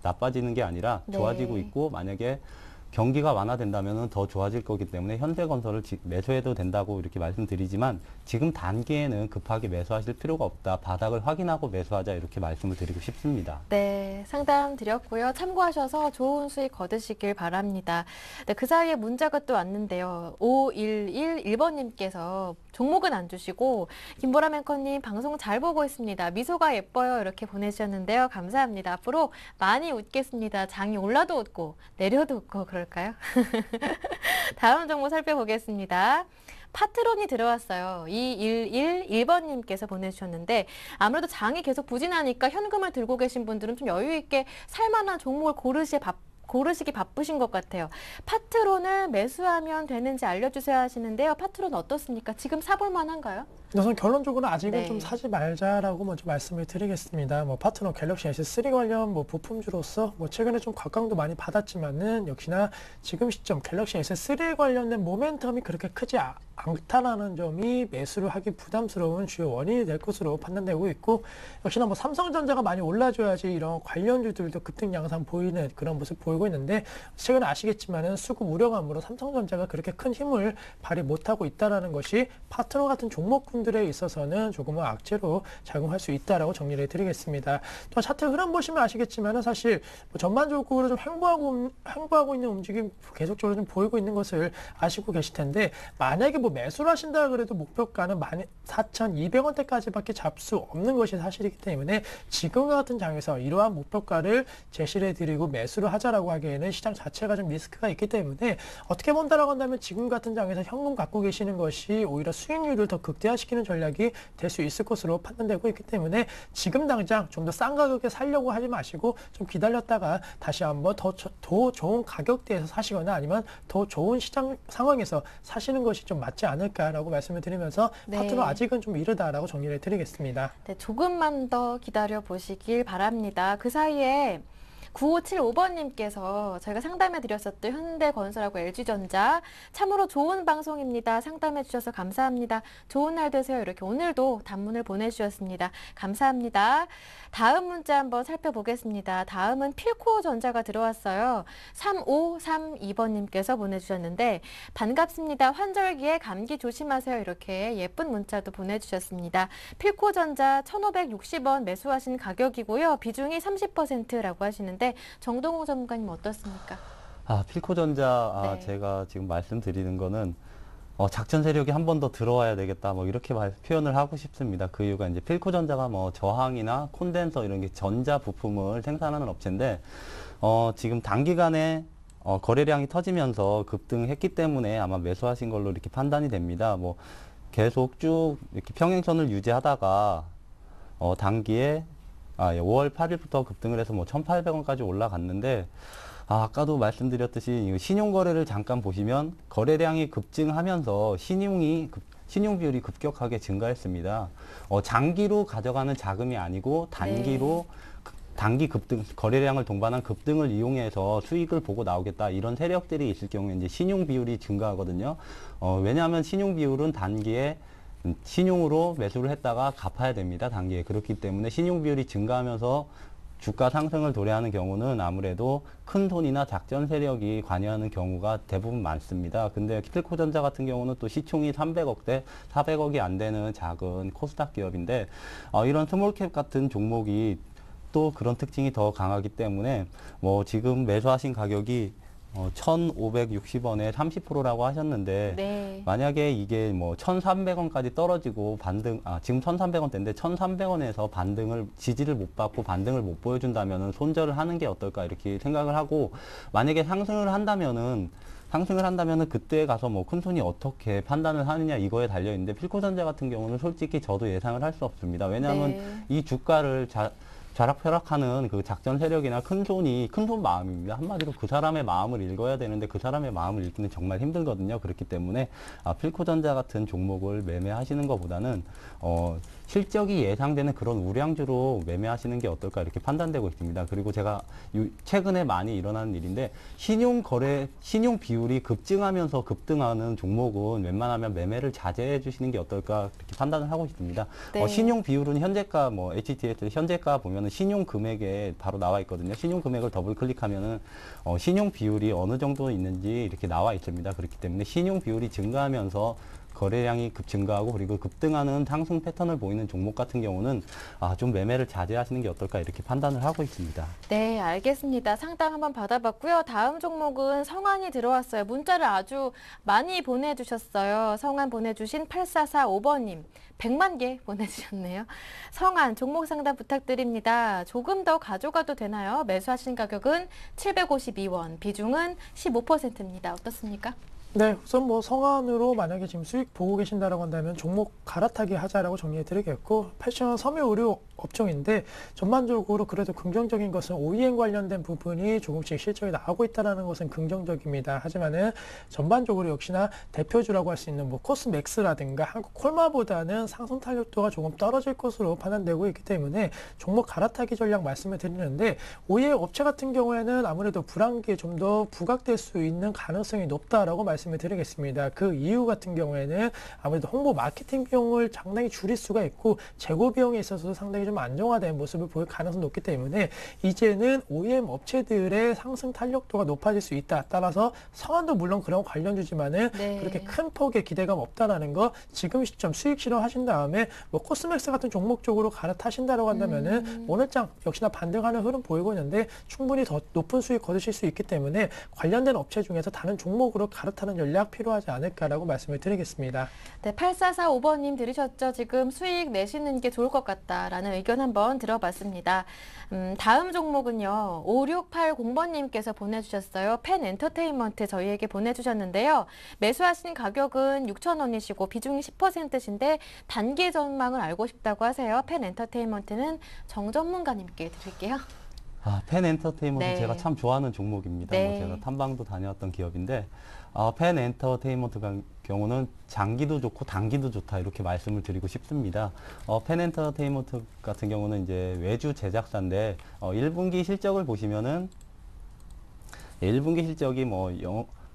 S3: 나빠지는 게 아니라
S1: 네.
S3: 좋아지고 있고, 만약에 경기가 완화된다면 더 좋아질 거기 때문에 현대건설을 매수해도 된다고 이렇게 말씀드리지만, 지금 단기에는 급하게 매수하실 필요가 없다. 바닥을 확인하고 매수하자 이렇게 말씀을 드리고 싶습니다.
S1: 네, 상담 드렸고요. 참고하셔서 좋은 수익 거두시길 바랍니다. 네, 그 사이에 문자가 또 왔는데요. 5111번님께서 종목은 안 주시고 김보람 앵커님 방송 잘 보고 있습니다. 미소가 예뻐요. 이렇게 보내주셨는데요. 감사합니다. 앞으로 많이 웃겠습니다. 장이 올라도 웃고 내려도 웃고 그럴까요? 다음 정보 살펴보겠습니다. 파트론이 들어왔어요. 2111번님께서 보내주셨는데, 아무래도 장이 계속 부진하니까 현금을 들고 계신 분들은 좀 여유 있게 살만한 종목을 고르시기 바쁘신 것 같아요. 파트론을 매수하면 되는지 알려주세요 하시는데요. 파트론 어떻습니까? 지금 사볼 만한가요?
S4: 우선 결론적으로 아직은
S1: 네.
S4: 좀 사지 말자라고 먼저 말씀을 드리겠습니다. 뭐 파트너 갤럭시 S3 관련 뭐 부품주로서 뭐 최근에 좀 각광도 많이 받았지만은 역시나 지금 시점 갤럭시 S3 관련된 모멘텀이 그렇게 크지 않다라는 점이 매수를 하기 부담스러운 주요 원인이 될 것으로 판단되고 있고, 역시나 뭐 삼성전자가 많이 올라줘야지 이런 관련주들도 급등 양상 보이는 그런 모습 보이고 있는데, 최근에 아시겠지만은 수급 우려감으로 삼성전자가 그렇게 큰 힘을 발휘 못하고 있다라는 것이 파트너 같은 종목군들에 있어서는 조금은 악재로 작용할 수 있다라고 정리를 해드리겠습니다. 또 차트 흐름 보시면 아시겠지만은 사실 뭐 전반적으로 좀 횡보하고 있는 움직임 계속적으로 좀 보이고 있는 것을 아시고 계실 텐데, 만약에 뭐 매수를 하신다 그래도 목표가는 14,200원대까지밖에 잡 수 없는 것이 사실이기 때문에 지금과 같은 장에서 이러한 목표가를 제시를 해드리고 매수를 하자라고 하기에는 시장 자체가 좀 리스크가 있기 때문에, 어떻게 본다라고 한다면 지금 같은 장에서 현금 갖고 계시는 것이 오히려 수익률을 더 극대화시키는 전략이 될 수 있을 것으로 판단되고 있기 때문에, 지금 당장 좀 더 싼 가격에 살려고 하지 마시고 좀 기다렸다가 다시 한번 더 좋은 가격대에서 사시거나 아니면 더 좋은 시장 상황에서 사시는 것이 좀 맞지 않을까라고 말씀을 드리면서,
S1: 네.
S4: 파트너 아직은 좀 이르다라고 정리를 해드리겠습니다.
S1: 네, 조금만 더 기다려 보시길 바랍니다. 그 사이에 9575번님께서 저희가 상담해 드렸었던 현대건설하고 LG전자 참으로 좋은 방송입니다. 상담해 주셔서 감사합니다. 좋은 날 되세요. 이렇게 오늘도 단문을 보내주셨습니다. 감사합니다. 다음 문자 한번 살펴보겠습니다. 다음은 필코전자가 들어왔어요. 3532번님께서 보내주셨는데, 반갑습니다. 환절기에 감기 조심하세요. 이렇게 예쁜 문자도 보내주셨습니다. 필코전자 1,560원 매수하신 가격이고요. 비중이 30%라고 하시는데 정동호 전문가님 어떻습니까?
S3: 필코전자
S1: 네.
S3: 제가 지금 말씀드리는 거는 작전 세력이 한 번 더 들어와야 되겠다 뭐 이렇게 표현을 하고 싶습니다. 그 이유가 이제 필코전자가 뭐 저항이나 콘덴서 이런 게 전자 부품을 생산하는 업체인데, 지금 단기간에 거래량이 터지면서 급등했기 때문에 아마 매수하신 걸로 이렇게 판단이 됩니다. 뭐 계속 쭉 이렇게 평행선을 유지하다가 단기에 5월 8일부터 급등을 해서 뭐 1,800원까지 올라갔는데, 아까도 말씀드렸듯이 신용거래를 잠깐 보시면 거래량이 급증하면서 신용 비율이 급격하게 증가했습니다. 장기로 가져가는 자금이 아니고 단기로 단기 급등, 거래량을 동반한 급등을 이용해서 수익을 보고 나오겠다 이런 세력들이 있을 경우에 이제 신용 비율이 증가하거든요. 왜냐하면 신용 비율은 단기에 신용으로 매수를 했다가 갚아야 됩니다. 단기에. 그렇기 때문에 신용 비율이 증가하면서 주가 상승을 도래하는 경우는 아무래도 큰 손이나 작전 세력이 관여하는 경우가 대부분 많습니다. 근데 필코전자 같은 경우는 또 시총이 300억대, 400억이 안 되는 작은 코스닥 기업인데, 이런 스몰캡 같은 종목이 또 그런 특징이 더 강하기 때문에 뭐 지금 매수하신 가격이 1,560원에 30%라고 하셨는데
S1: 네.
S3: 만약에 이게 뭐 1,300원까지 떨어지고 지금 1,300원대인데 1,300원에서 지지를 못 받고 반등을 못 보여준다면은 손절을 하는 게 어떨까 이렇게 생각을 하고, 만약에 상승을 한다면은 그때 가서 뭐 큰 손이 어떻게 판단을 하느냐 이거에 달려 있는데, 필코전자 같은 경우는 솔직히 저도 예상을 할 수 없습니다. 왜냐하면
S1: 네.
S3: 이 주가를 좌락펴락하는 그 작전 세력이나 큰 손 마음입니다. 한마디로 그 사람의 마음을 읽어야 되는데 그 사람의 마음을 읽기는 정말 힘들거든요. 그렇기 때문에 필코전자 같은 종목을 매매하시는 것보다는 실적이 예상되는 그런 우량주로 매매하시는 게 어떨까 이렇게 판단되고 있습니다. 그리고 제가 최근에 많이 일어나는 일인데, 신용 비율이 급증하면서 급등하는 종목은 웬만하면 매매를 자제해 주시는 게 어떨까 이렇게 판단을 하고 있습니다.
S1: 네.
S3: 신용 비율은 현재가 HTS 현재가 보면은 신용 금액에 바로 나와 있거든요. 신용 금액을 더블 클릭하면은 신용 비율이 어느 정도 있는지 이렇게 나와 있습니다. 그렇기 때문에 신용 비율이 증가하면서 거래량이 증가하고 그리고 급등하는 상승 패턴을 보이는 종목 같은 경우는 좀 매매를 자제하시는 게 어떨까 이렇게 판단을 하고 있습니다.
S1: 네, 알겠습니다. 상담 한번 받아봤고요. 다음 종목은 성안이 들어왔어요. 문자를 아주 많이 보내주셨어요. 성안 보내주신 8445번님. 100만 개 보내주셨네요. 성안 종목 상담 부탁드립니다. 조금 더 가져가도 되나요? 매수하신 가격은 752원, 비중은 15%입니다. 어떻습니까?
S4: 네, 우선 뭐 성안으로 만약에 지금 수익 보고 계신다라고 한다면 종목 갈아타기 하자라고 정리해 드리겠고, 패션 섬유 의료 업종인데 전반적으로 그래도 긍정적인 것은 OEM 관련된 부분이 조금씩 실적이 나오고 있다는 것은 긍정적입니다. 하지만은 전반적으로 역시나 대표주라고 할 수 있는 뭐 코스맥스라든가 한국 콜마보다는 상승 탄력도가 조금 떨어질 것으로 판단되고 있기 때문에 종목 갈아타기 전략 말씀을 드리는데, OEM 업체 같은 경우에는 아무래도 불황기에 좀 더 부각될 수 있는 가능성이 높다라고 말씀을 드리겠습니다. 그 이유 같은 경우에는 아무래도 홍보 마케팅 비용을 상당히 줄일 수가 있고 재고 비용에 있어서도 상당히 좀 안정화된 모습을 보일 가능성이 높기 때문에 이제는 OEM 업체들의 상승 탄력도가 높아질 수 있다. 따라서 성안도 물론 그런 관련주지만은
S1: 네.
S4: 그렇게 큰 폭의 기대감 없다라는 거, 지금 시점 수익 실현하신 다음에 뭐 코스맥스 같은 종목 쪽으로 갈아타신다라고 한다면은 오늘장 역시나 반등하는 흐름 보이고 있는데 충분히 더 높은 수익 거두실 수 있기 때문에 관련된 업체 중에서 다른 종목으로 갈아타는 전략 필요하지 않을까라고 말씀을 드리겠습니다.
S1: 네, 8445번님 들으셨죠? 지금 수익 내시는 게 좋을 것 같다라는 의견 한번 들어봤습니다. 다음 종목은요. 5680번님께서 보내주셨어요. 펜 엔터테인먼트 저희에게 보내주셨는데요. 매수하신 가격은 6,000원이시고 비중이 10%신데 단기 전망을 알고 싶다고 하세요. 펜 엔터테인먼트는 정전문가님께 드릴게요.
S3: 펜 엔터테인먼트
S1: 네.
S3: 제가 참 좋아하는 종목입니다.
S1: 네.
S3: 제가 탐방도 다녀왔던 기업인데, 펜 엔터테인먼트 경우는 장기도 좋고 단기도 좋다 이렇게 말씀을 드리고 싶습니다. 펜 엔터테인먼트 같은 경우는 이제 외주 제작사인데 1분기 실적을 보시면은 1분기 실적이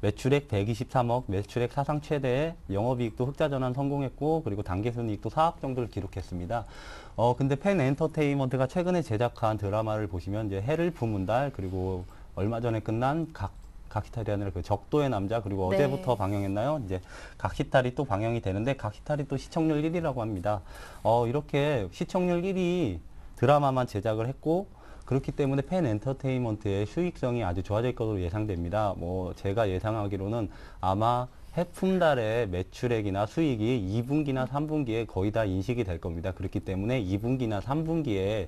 S3: 매출액 123억, 매출액 사상 최대의 영업이익도 흑자 전환 성공했고, 그리고 단기순이익도 4억 정도를 기록했습니다. 근데 펜 엔터테인먼트가 최근에 제작한 드라마를 보시면 이제 해를 품은 달, 그리고 얼마 전에 끝난 각시탈이 그 적도의 남자, 그리고
S1: 네.
S3: 어제부터 방영했나요? 이제 각시탈이 또 방영이 되는데, 각시탈이 또 시청률 1위라고 합니다. 이렇게 시청률 1위 드라마만 제작을 했고, 그렇기 때문에 펜 엔터테인먼트의 수익성이 아주 좋아질 것으로 예상됩니다. 제가 예상하기로는 아마 해품달의 매출액이나 수익이 2분기나 3분기에 거의 다 인식이 될 겁니다. 그렇기 때문에 2분기나 3분기에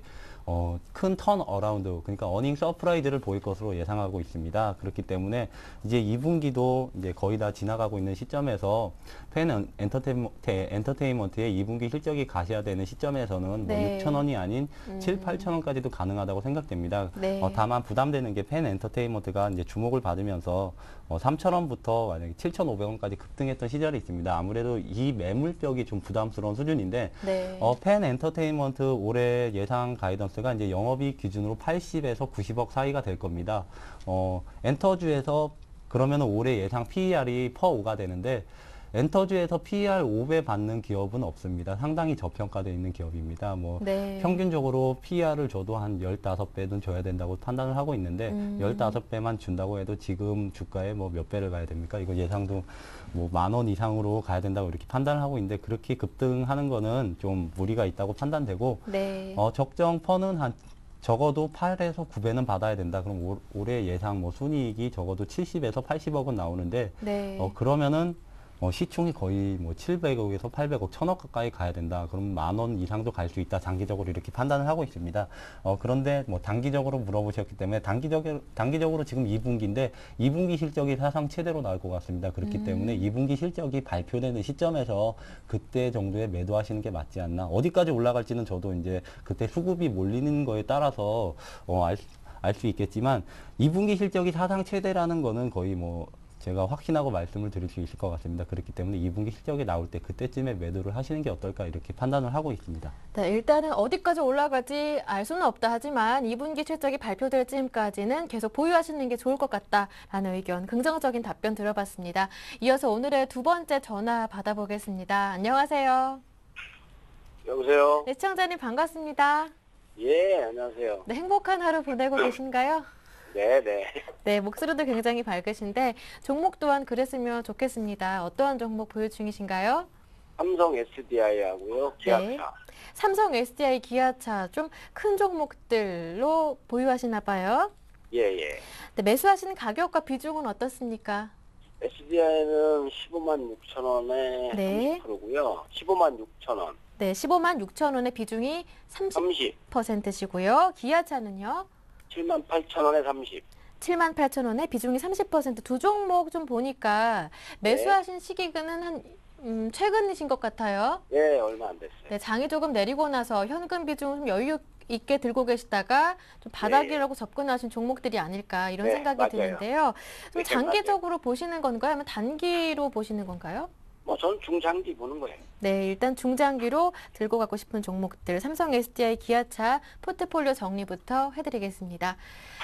S3: 큰 턴어라운드, 그러니까 어닝 서프라이즈를 보일 것으로 예상하고 있습니다. 그렇기 때문에 이제 2분기도 이제 거의 다 지나가고 있는 시점에서 펜 엔터테인먼트의 2분기 실적이 가시화되는 시점에서는
S1: 네.
S3: 6,000원이 아닌 7, 8,000원까지도 가능하다고 생각됩니다.
S1: 네.
S3: 다만 부담되는 게 펜 엔터테인먼트가 이제 주목을 받으면서 3,000원부터 만약에 7,500원까지 급등했던 시절이 있습니다. 아무래도 이 매물벽이 좀 부담스러운 수준인데,
S1: 네.
S3: 펜 엔터테인먼트 올해 예상 가이던스가 이제 영업이익 기준으로 80에서 90억 사이가 될 겁니다. 엔터주에서 그러면 올해 예상 PER이 per5가 되는데, 엔터주에서 PER 5배 받는 기업은 없습니다. 상당히 저평가되어 있는 기업입니다.
S1: 네.
S3: 평균적으로 PER을 줘도 한 15배는 줘야 된다고 판단을 하고 있는데, 15배만 준다고 해도 지금 주가에 몇 배를 가야 됩니까? 이거 예상도 10,000원 이상으로 가야 된다고 이렇게 판단을 하고 있는데, 그렇게 급등하는 거는 좀 무리가 있다고 판단되고,
S1: 네.
S3: 적정 퍼는 한 적어도 8에서 9배는 받아야 된다. 그럼 올해 예상 뭐 순이익이 적어도 70에서 80억은 나오는데
S1: 네.
S3: 그러면은 시총이 거의 뭐 700억에서 800억, 1000억 가까이 가야 된다. 그럼 10,000원 이상도 갈 수 있다. 장기적으로 이렇게 판단을 하고 있습니다. 그런데 뭐 단기적으로 물어보셨기 때문에 단기적으로 지금 2분기인데 2분기 실적이 사상 최대로 나올 것 같습니다. 그렇기 때문에 2분기 실적이 발표되는 시점에서 그때 정도에 매도하시는 게 맞지 않나. 어디까지 올라갈지는 저도 이제 그때 수급이 몰리는 거에 따라서 알 수 있겠지만 2분기 실적이 사상 최대라는 거는 거의 뭐 제가 확신하고 말씀을 드릴 수 있을 것 같습니다. 그렇기 때문에 2분기 실적이 나올 때 그때쯤에 매도를 하시는 게 어떨까 이렇게 판단을 하고 있습니다.
S1: 네, 일단은 어디까지 올라갈지 알 수는 없다 하지만 2분기 실적이 발표될 즈음까지는 계속 보유하시는 게 좋을 것 같다라는 의견, 긍정적인 답변 들어봤습니다. 이어서 오늘의 두 번째 전화 받아보겠습니다. 안녕하세요.
S6: 여보세요?
S1: 네, 시청자님 반갑습니다.
S6: 예, 안녕하세요.
S1: 네, 행복한 하루 보내고 계신가요?
S6: 네네.
S1: 네, 목소리도 굉장히 밝으신데 종목 또한 그랬으면 좋겠습니다. 어떠한 종목 보유 중이신가요?
S6: 삼성 SDI 하고요. 기아차.
S1: 네. 삼성 SDI 기아차 좀 큰 종목들로 보유하시나 봐요.
S6: 예, 예.
S1: 네, 매수하시는 가격과 비중은 어떻습니까?
S6: SDI는 15만 6천 원에
S1: 네.
S6: 30%고요. 15만 6천 원.
S1: 네, 15만 6천 원의 비중이
S6: 30.
S1: 30%시고요. 기아차는요?
S6: 7만 8천 원에 30.
S1: 7만 8천 원의 비중이 30%두 종목 좀 보니까 매수하신 시기는 한 최근이신 것 같아요.
S6: 예, 얼마 안 됐어요.
S1: 네, 장이 조금 내리고 나서 현금 비중을 좀 여유 있게 들고 계시다가 좀 바닥이라고 접근하신 종목들이 아닐까 이런
S6: 네,
S1: 생각이
S6: 맞아요.
S1: 드는데요. 좀
S6: 네,
S1: 장기적으로 보시는 건가요? 아니면 단기로 보시는 건가요?
S6: 뭐 저는 중장기 보는 거예요.
S1: 네, 일단 중장기로 들고 가고 싶은 종목들 삼성 SDI 기아차 포트폴리오 정리부터 해드리겠습니다.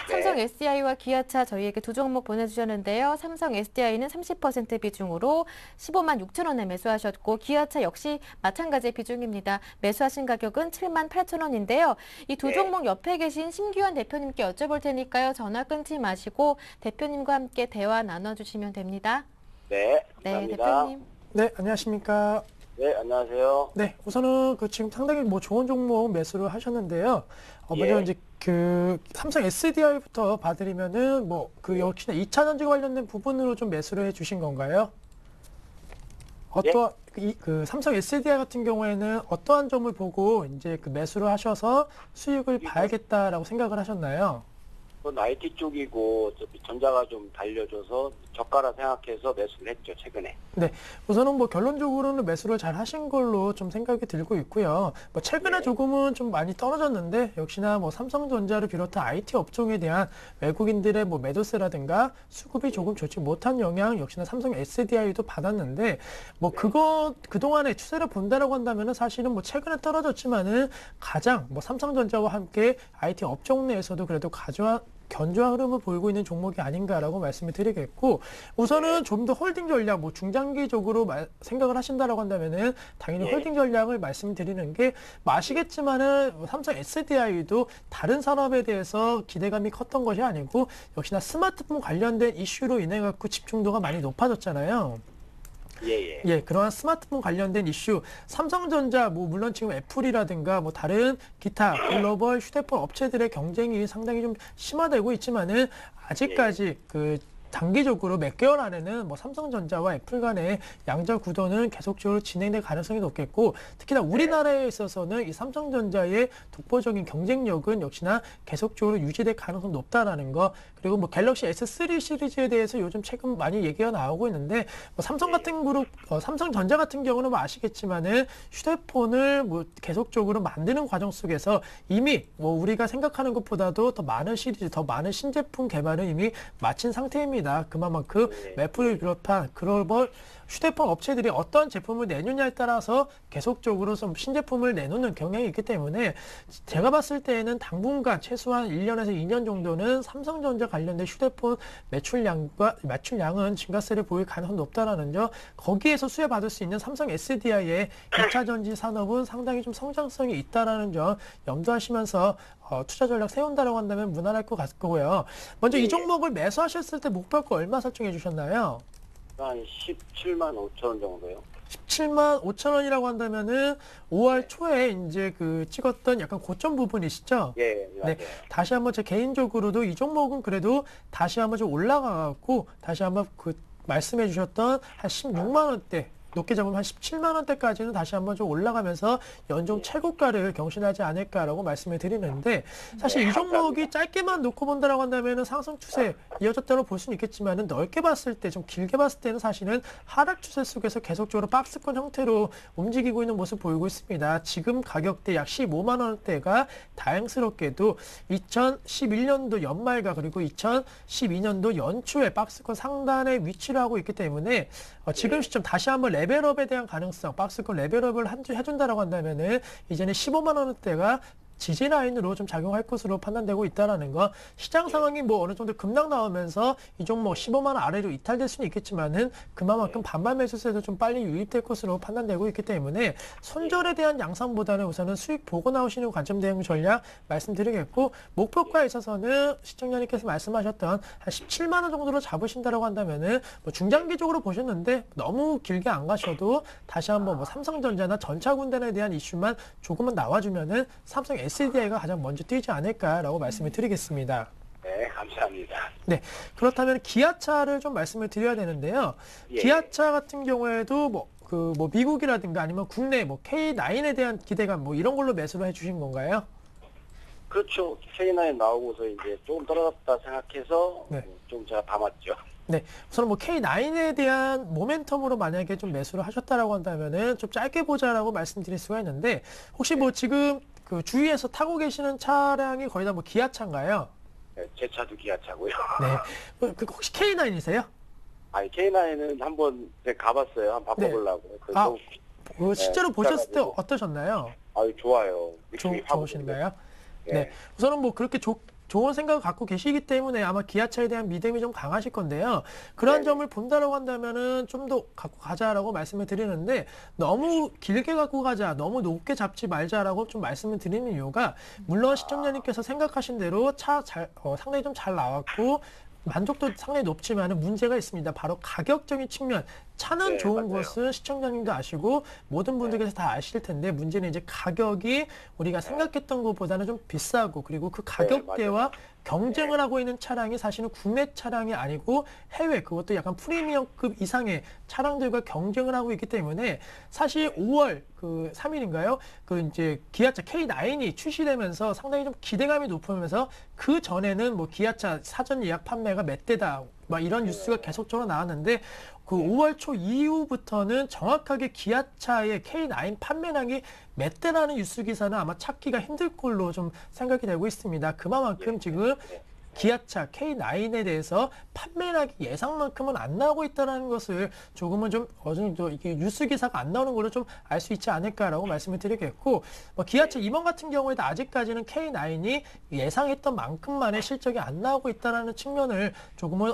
S6: 네.
S1: 삼성 SDI와 기아차 저희에게 두 종목 보내주셨는데요. 삼성 SDI는 30% 비중으로 15만 6천 원에 매수하셨고 기아차 역시 마찬가지의 비중입니다. 매수하신 가격은 7만 8천 원인데요. 이 두
S6: 네.
S1: 종목 옆에 계신 심규환 대표님께 여쭤볼 테니까요. 전화 끊지 마시고 대표님과 함께 대화 나눠주시면 됩니다.
S6: 네,
S1: 네,
S6: 감사합니다.
S1: 대표님.
S4: 네, 안녕하십니까.
S6: 네, 안녕하세요.
S4: 네, 우선은 지금 상당히 뭐 좋은 종목 매수를 하셨는데요. 먼저
S6: 예.
S4: 이제 삼성 SDI부터 봐드리면은 뭐 역시나 2차 전지 관련된 부분으로 좀 매수를 해주신 건가요? 삼성 SDI 같은 경우에는 어떠한 점을 보고 이제 매수를 하셔서 수익을 봐야겠다라고 생각을 하셨나요?
S6: 그건 IT 쪽이고 어차피 전자가 좀 달려줘서 저가라 생각해서 매수를 했죠, 최근에.
S4: 네, 우선은 뭐 결론적으로는 매수를 잘 하신 걸로 좀 생각이 들고 있고요. 뭐 최근에
S6: 네.
S4: 조금은 좀 많이 떨어졌는데 역시나 뭐 삼성전자를 비롯한 IT 업종에 대한 외국인들의 뭐 매도세라든가 수급이 조금 좋지 못한 영향 역시나 삼성 SDI도 받았는데 뭐 그동안의 추세를 본다라고 한다면은 사실은 뭐 최근에 떨어졌지만은 가장 뭐 삼성전자와 함께 IT 업종 내에서도 그래도 견조한 흐름을 보이고 있는 종목이 아닌가라고 말씀을 드리겠고 우선은 좀 더 홀딩 전략, 뭐 중장기적으로 생각을 하신다라고 한다면은 당연히
S6: 네.
S4: 홀딩 전략을 말씀드리는 게 뭐 아시겠지만은 삼성 SDI도 다른 산업에 대해서 기대감이 컸던 것이 아니고 역시나 스마트폰 관련된 이슈로 인해 갖고 집중도가 많이 높아졌잖아요.
S6: 예.
S4: 예, 그러한 스마트폰 관련된 이슈, 삼성전자, 뭐 물론 지금 애플이라든가 뭐 다른 기타 글로벌 휴대폰 업체들의 경쟁이 상당히 좀 심화되고 있지만은 아직까지 단기적으로 몇 개월 안에는 뭐 삼성전자와 애플 간의 양자 구도는 계속적으로 진행될 가능성이 높겠고 특히나 우리나라에 있어서는 이 삼성전자의 독보적인 경쟁력은 역시나 계속적으로 유지될 가능성이 높다라는 거 그리고 뭐 갤럭시 S3 시리즈에 대해서 요즘 최근 많이 얘기가 나오고 있는데 뭐 삼성 같은 그룹, 삼성전자 같은 경우는 뭐 아시겠지만은 휴대폰을 뭐 계속적으로 만드는 과정 속에서 이미 뭐 우리가 생각하는 것보다도 더 많은 시리즈, 더 많은 신제품 개발을 이미 마친 상태입니다. 그만큼 애플을 비롯한 글로벌 휴대폰 업체들이 어떤 제품을 내느냐에 따라서 계속적으로 좀 신제품을 내놓는 경향이 있기 때문에 제가 봤을 때에는 당분간 최소한 1년에서 2년 정도는 삼성전자 관련된 휴대폰 매출량은 증가세를 보일 가능성이 높다라는 점 거기에서 수혜받을 수 있는 삼성 SDI의 2차 전지 산업은 상당히 좀 성장성이 있다라는 점 염두하시면서 투자 전략 세운다라고 한다면 무난할 것 같고요. 먼저 이 종목을 매수하셨을 때 목표가 얼마 설정해 주셨나요?
S6: 한 17만 5천 원 정도요.
S4: 17만 5천 원이라고 한다면은 5월 초에 이제 그 찍었던 약간 고점 부분이시죠?
S6: 예, 맞아요.
S4: 네, 다시 한번 제 개인적으로도 이 종목은 그래도 다시 한번 좀 올라가갖고 다시 한번 그 말씀해 주셨던 한 16만 원대 높게 잡으면 한 17만 원대까지는 다시 한번 좀 올라가면서 연중 최고가를 경신하지 않을까라고 말씀을 드리는데 사실 이 종목이 짧게만 놓고 본다라고 한다면은 상승 추세 이어졌다고 볼 수는 있겠지만은 넓게 봤을 때 좀 길게 봤을 때는 사실은 하락 추세 속에서 계속적으로 박스권 형태로 움직이고 있는 모습 보이고 있습니다. 지금 가격대 약 15만 원대가 다행스럽게도 2011년도 연말과 그리고 2012년도 연초에 박스권 상단에 위치를 하고 있기 때문에 지금 시점 다시 한번 레벨업에 대한 가능성, 박스권 레벨업을 해준다라고 한다면은 이제는 15만 원대가 지지 라인으로 좀 작용할 것으로 판단되고 있다라는 거. 시장 상황이 뭐 어느 정도 급락 나오면서 이 종목 15만 원 아래로 이탈될 수는 있겠지만은 그만큼 반발 매수세도 좀 빨리 유입될 것으로 판단되고 있기 때문에 손절에 대한 양상보다는 우선은 수익 보고 나오시는 관점 대응 전략 말씀드리겠고, 목표가에 있어서는 시청자님께서 말씀하셨던 한 17만 원 정도로 잡으신다라고 한다면은 뭐 중장기적으로 보셨는데 너무 길게 안 가셔도 다시 한번 뭐 삼성전자나 전차군단에 대한 이슈만 조금은 나와주면은 삼성 SDI가 가장 먼저 뛰지 않을까라고 말씀을 드리겠습니다.
S6: 네, 감사합니다.
S4: 네, 그렇다면 기아차를 좀 말씀을 드려야 되는데요.
S6: 예.
S4: 기아차 같은 경우에도 뭐 미국이라든가 아니면 국내 뭐 K9에 대한 기대감 뭐 이런 걸로 매수를 해주신 건가요?
S6: 그렇죠. K9 나오고서 이제 조금 떨어졌다 생각해서
S4: 네.
S6: 좀 제가 담았죠.
S4: 네, 우선 뭐 K9에 대한 모멘텀으로 만약에 좀 매수를 하셨다라고 한다면은 좀 짧게 보자라고 말씀드릴 수가 있는데, 혹시 뭐 지금 그 주위에서 타고 계시는 차량이 거의 다 뭐 기아차인가요?
S6: 네, 제 차도 기아차고요.
S4: 네, 그 혹시 K9이세요?
S6: 아니, K9은 한번 제가 가봤어요. 한번 바꿔보려고.
S4: 아,
S6: 그래서
S4: 그 실제로
S6: 네,
S4: 보셨을 때
S6: 그래가지고.
S4: 어떠셨나요?
S6: 아유, 좋아요. 느낌이 확
S4: 좋으신가요?
S6: 예.
S4: 네, 우선은 뭐 그렇게 좋은 생각을 갖고 계시기 때문에 아마 기아차에 대한 믿음이 좀 강하실 건데요. 그러한
S6: 네네.
S4: 점을 본다라고 한다면은 좀 더 갖고 가자라고 말씀을 드리는데, 너무 길게 갖고 가자, 너무 높게 잡지 말자라고 좀 말씀을 드리는 이유가, 물론 시청자님께서 생각하신 대로 상당히 좀 잘 나왔고 만족도 상당히 높지만 문제가 있습니다. 바로 가격적인 측면. 차는
S6: 네,
S4: 좋은
S6: 맞아요.
S4: 것은 시청자님도 아시고 모든 분들께서 다 아실 텐데, 문제는 이제 가격이 우리가 생각했던 것보다는 좀 비싸고, 그리고 그 가격대와 경쟁을 하고 있는 차량이 사실은 국내 차량이 아니고 해외, 그것도 약간 프리미엄급 이상의 차량들과 경쟁을 하고 있기 때문에, 사실 5월 그 3일인가요? 그 이제 기아차 K9이 출시되면서 상당히 좀 기대감이 높으면서 그 전에는 뭐 기아차 사전 예약 판매가 몇 대다 막 이런 뉴스가 계속적으로 나왔는데, 그 5월 초 이후부터는 정확하게 기아차의 K9 판매량이 몇 대라는 뉴스 기사는 아마 찾기가 힘들 걸로 좀 생각이 되고 있습니다. 그만큼 지금 기아차 K9에 대해서 판매량이 예상만큼은 안 나오고 있다는 것을 조금은 좀 어느 정도 이게 뉴스 기사가 안 나오는 걸로 좀 알 수 있지 않을까라고 말씀을 드리겠고, 뭐 기아차 이번 같은 경우에도 아직까지는 K9이 예상했던 만큼만의 실적이 안 나오고 있다는 측면을 조금은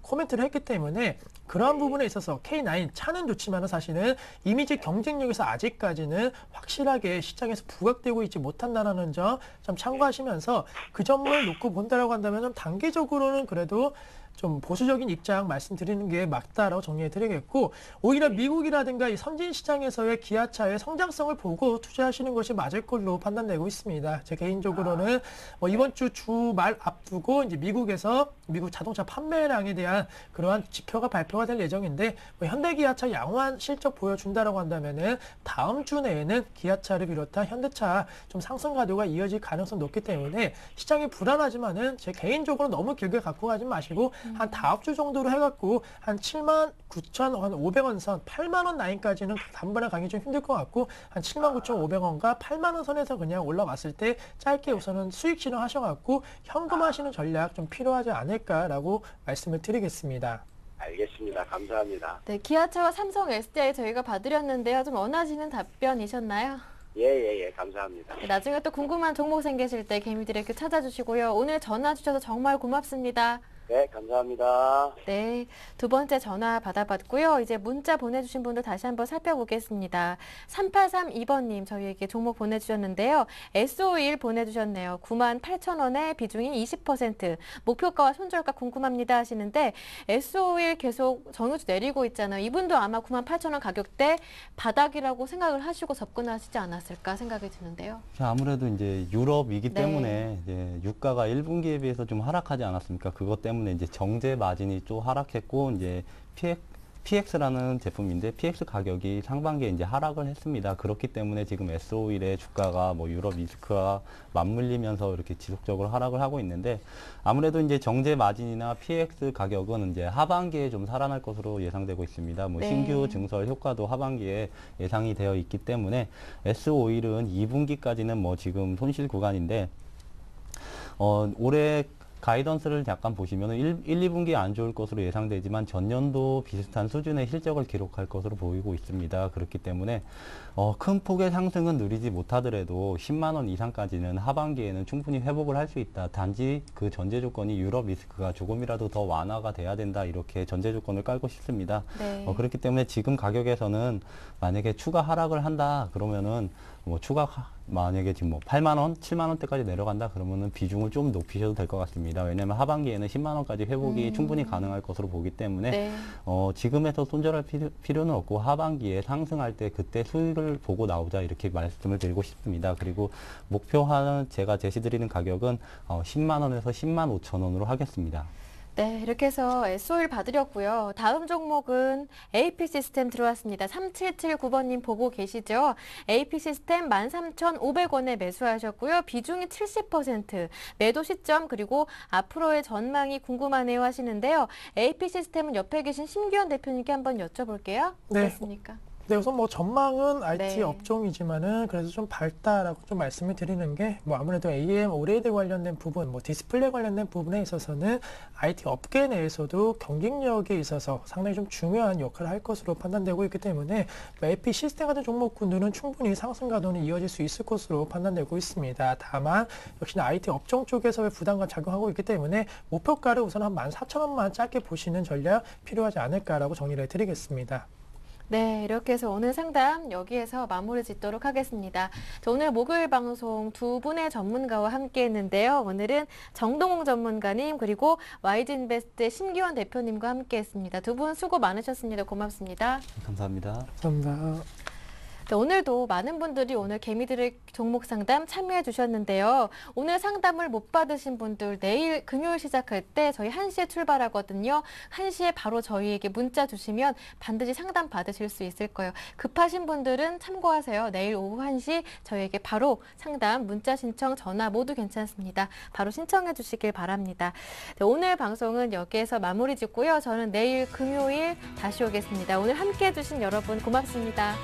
S4: 코멘트를 했기 때문에, 그러한 부분에 있어서 K9 차는 좋지만 사실은 이미지 경쟁력에서 아직까지는 확실하게 시장에서 부각되고 있지 못한다는 점 좀 참고하시면서, 그 점을 놓고 본다라고 한다면 좀 단기적으로는 그래도 좀 보수적인 입장 말씀드리는 게 맞다라고 정리해 드리겠고, 오히려 미국이라든가 이 선진 시장에서의 기아차의 성장성을 보고 투자하시는 것이 맞을 걸로 판단되고 있습니다. 제 개인적으로는 뭐 이번 주 주말 앞두고 이제 미국에서 미국 자동차 판매량에 대한 그러한 지표가 발표가 될 예정인데, 뭐 현대기아차 양호한 실적 보여준다라고 한다면은 다음 주 내에는 기아차를 비롯한 현대차 좀 상승 가도가 이어질 가능성 높기 때문에 시장이 불안하지만은 제 개인적으로 너무 길게 갖고 가지 마시고 한 다음 주 정도로 해갖고 한 79,500원 선, 8만 원 라인까지는 단번에 가기 좀 힘들 것 같고, 한 79,500원과 8만 원 선에서 그냥 올라왔을 때 짧게 우선은 수익 실현하셔갖고 현금화하시는 전략 좀 필요하지 않을까라고 말씀을 드리겠습니다.
S6: 알겠습니다. 감사합니다.
S1: 네, 기아차와 삼성 SDI 저희가 봐드렸는데요. 좀 원하시는 답변이셨나요?
S6: 예, 감사합니다.
S1: 네, 나중에 또 궁금한 종목 생기실 때 개미디렉트 찾아주시고요. 오늘 전화 주셔서 정말 고맙습니다.
S6: 네, 감사합니다.
S1: 네, 두 번째 전화 받아봤고요. 이제 문자 보내주신 분들 다시 한번 살펴보겠습니다. 3832번님 저희에게 종목 보내주셨는데요. SO1 보내주셨네요. 98,000원에 비중이 20%. 목표가와 손절가 궁금합니다 하시는데 SO1 계속 전후주 내리고 있잖아요. 이분도 아마 98,000원 가격대 바닥이라고 생각을 하시고 접근하시지 않았을까 생각이 드는데요.
S3: 아무래도 이제 유럽이기
S1: 네.
S3: 때문에 이제 유가가 1분기에 비해서 좀 하락하지 않았습니까? 그것 때문에 이제 정제 마진이 좀 하락했고 이제 PX라는 제품인데 PX 가격이 상반기에 이제 하락을 했습니다. 그렇기 때문에 지금 SO1의 주가가 뭐 유럽 리스크와 맞물리면서 이렇게 지속적으로 하락을 하고 있는데 아무래도 이제 정제 마진이나 PX 가격은 이제 하반기에 좀 살아날 것으로 예상되고 있습니다. 뭐
S1: 네.
S3: 신규 증설 효과도 하반기에 예상이 되어 있기 때문에 SO1은 2분기까지는 뭐 지금 손실 구간인데 올해 가이던스를 약간 보시면 1, 2분기 안 좋을 것으로 예상되지만 전년도 비슷한 수준의 실적을 기록할 것으로 보이고 있습니다. 그렇기 때문에 큰 폭의 상승은 누리지 못하더라도 10만 원 이상까지는 하반기에는 충분히 회복을 할 수 있다. 단지 그 전제 조건이 유럽 리스크가 조금이라도 더 완화가 돼야 된다. 이렇게 전제 조건을 깔고 싶습니다.
S1: 네.
S3: 그렇기 때문에 지금 가격에서는 만약에 추가 하락을 한다 그러면은 뭐 만약에 지금 뭐 8만 원, 7만 원대까지 내려간다 그러면은 비중을 좀 높이셔도 될 것 같습니다. 왜냐하면 하반기에는 10만 원까지 회복이 충분히 가능할 것으로 보기 때문에
S1: 네.
S3: 지금에서 손절할 필요는 없고 하반기에 상승할 때 그때 수익을 보고 나오자 이렇게 말씀을 드리고 싶습니다. 그리고 목표하는 제가 제시드리는 가격은 10만 원에서 10만 5천 원으로 하겠습니다.
S1: 네, 이렇게 해서 SO1 받으렸고요. 다음 종목은 AP 시스템 들어왔습니다. 3779번님 보고 계시죠? AP 시스템 13,500원에 매수하셨고요. 비중이 70%, 매도 시점 그리고 앞으로의 전망이 궁금하네요 하시는데요. AP 시스템은 옆에 계신 심규현 대표님께 한번 여쭤볼게요.
S4: 네.
S1: 어떻습니까?
S4: 네, 우선 뭐 전망은 IT
S1: 네.
S4: 업종이지만은 그래서 좀 밝다라고 좀 말씀을 드리는 게 뭐 아무래도 AM, OLED 관련된 부분, 뭐 디스플레이 관련된 부분에 있어서는 IT 업계 내에서도 경쟁력에 있어서 상당히 좀 중요한 역할을 할 것으로 판단되고 있기 때문에 뭐 AP 시스템 같은 종목군들은 충분히 상승 가도는 이어질 수 있을 것으로 판단되고 있습니다. 다만 역시나 IT 업종 쪽에서의 부담감 작용하고 있기 때문에 목표가를 우선 한 14,000원만 짧게 보시는 전략 필요하지 않을까라고 정리를 해드리겠습니다.
S1: 네, 이렇게 해서 오늘 상담 여기에서 마무리 짓도록 하겠습니다. 자, 오늘 목요일 방송 두 분의 전문가와 함께 했는데요. 오늘은 정동웅 전문가님 그리고 YG인베스트의 심기원 대표님과 함께 했습니다. 두 분 수고 많으셨습니다. 고맙습니다.
S3: 감사합니다.
S4: 감사합니다.
S1: 네, 오늘도 많은 분들이 오늘 개미들의 종목 상담 참여해 주셨는데요. 오늘 상담을 못 받으신 분들 내일 금요일 시작할 때 저희 1시에 출발하거든요. 1시에 바로 저희에게 문자 주시면 반드시 상담 받으실 수 있을 거예요. 급하신 분들은 참고하세요. 내일 오후 1시 저희에게 바로 상담, 문자 신청, 전화 모두 괜찮습니다. 바로 신청해 주시길 바랍니다. 네, 오늘 방송은 여기에서 마무리 짓고요. 저는 내일 금요일 다시 오겠습니다. 오늘 함께 해주신 여러분 고맙습니다.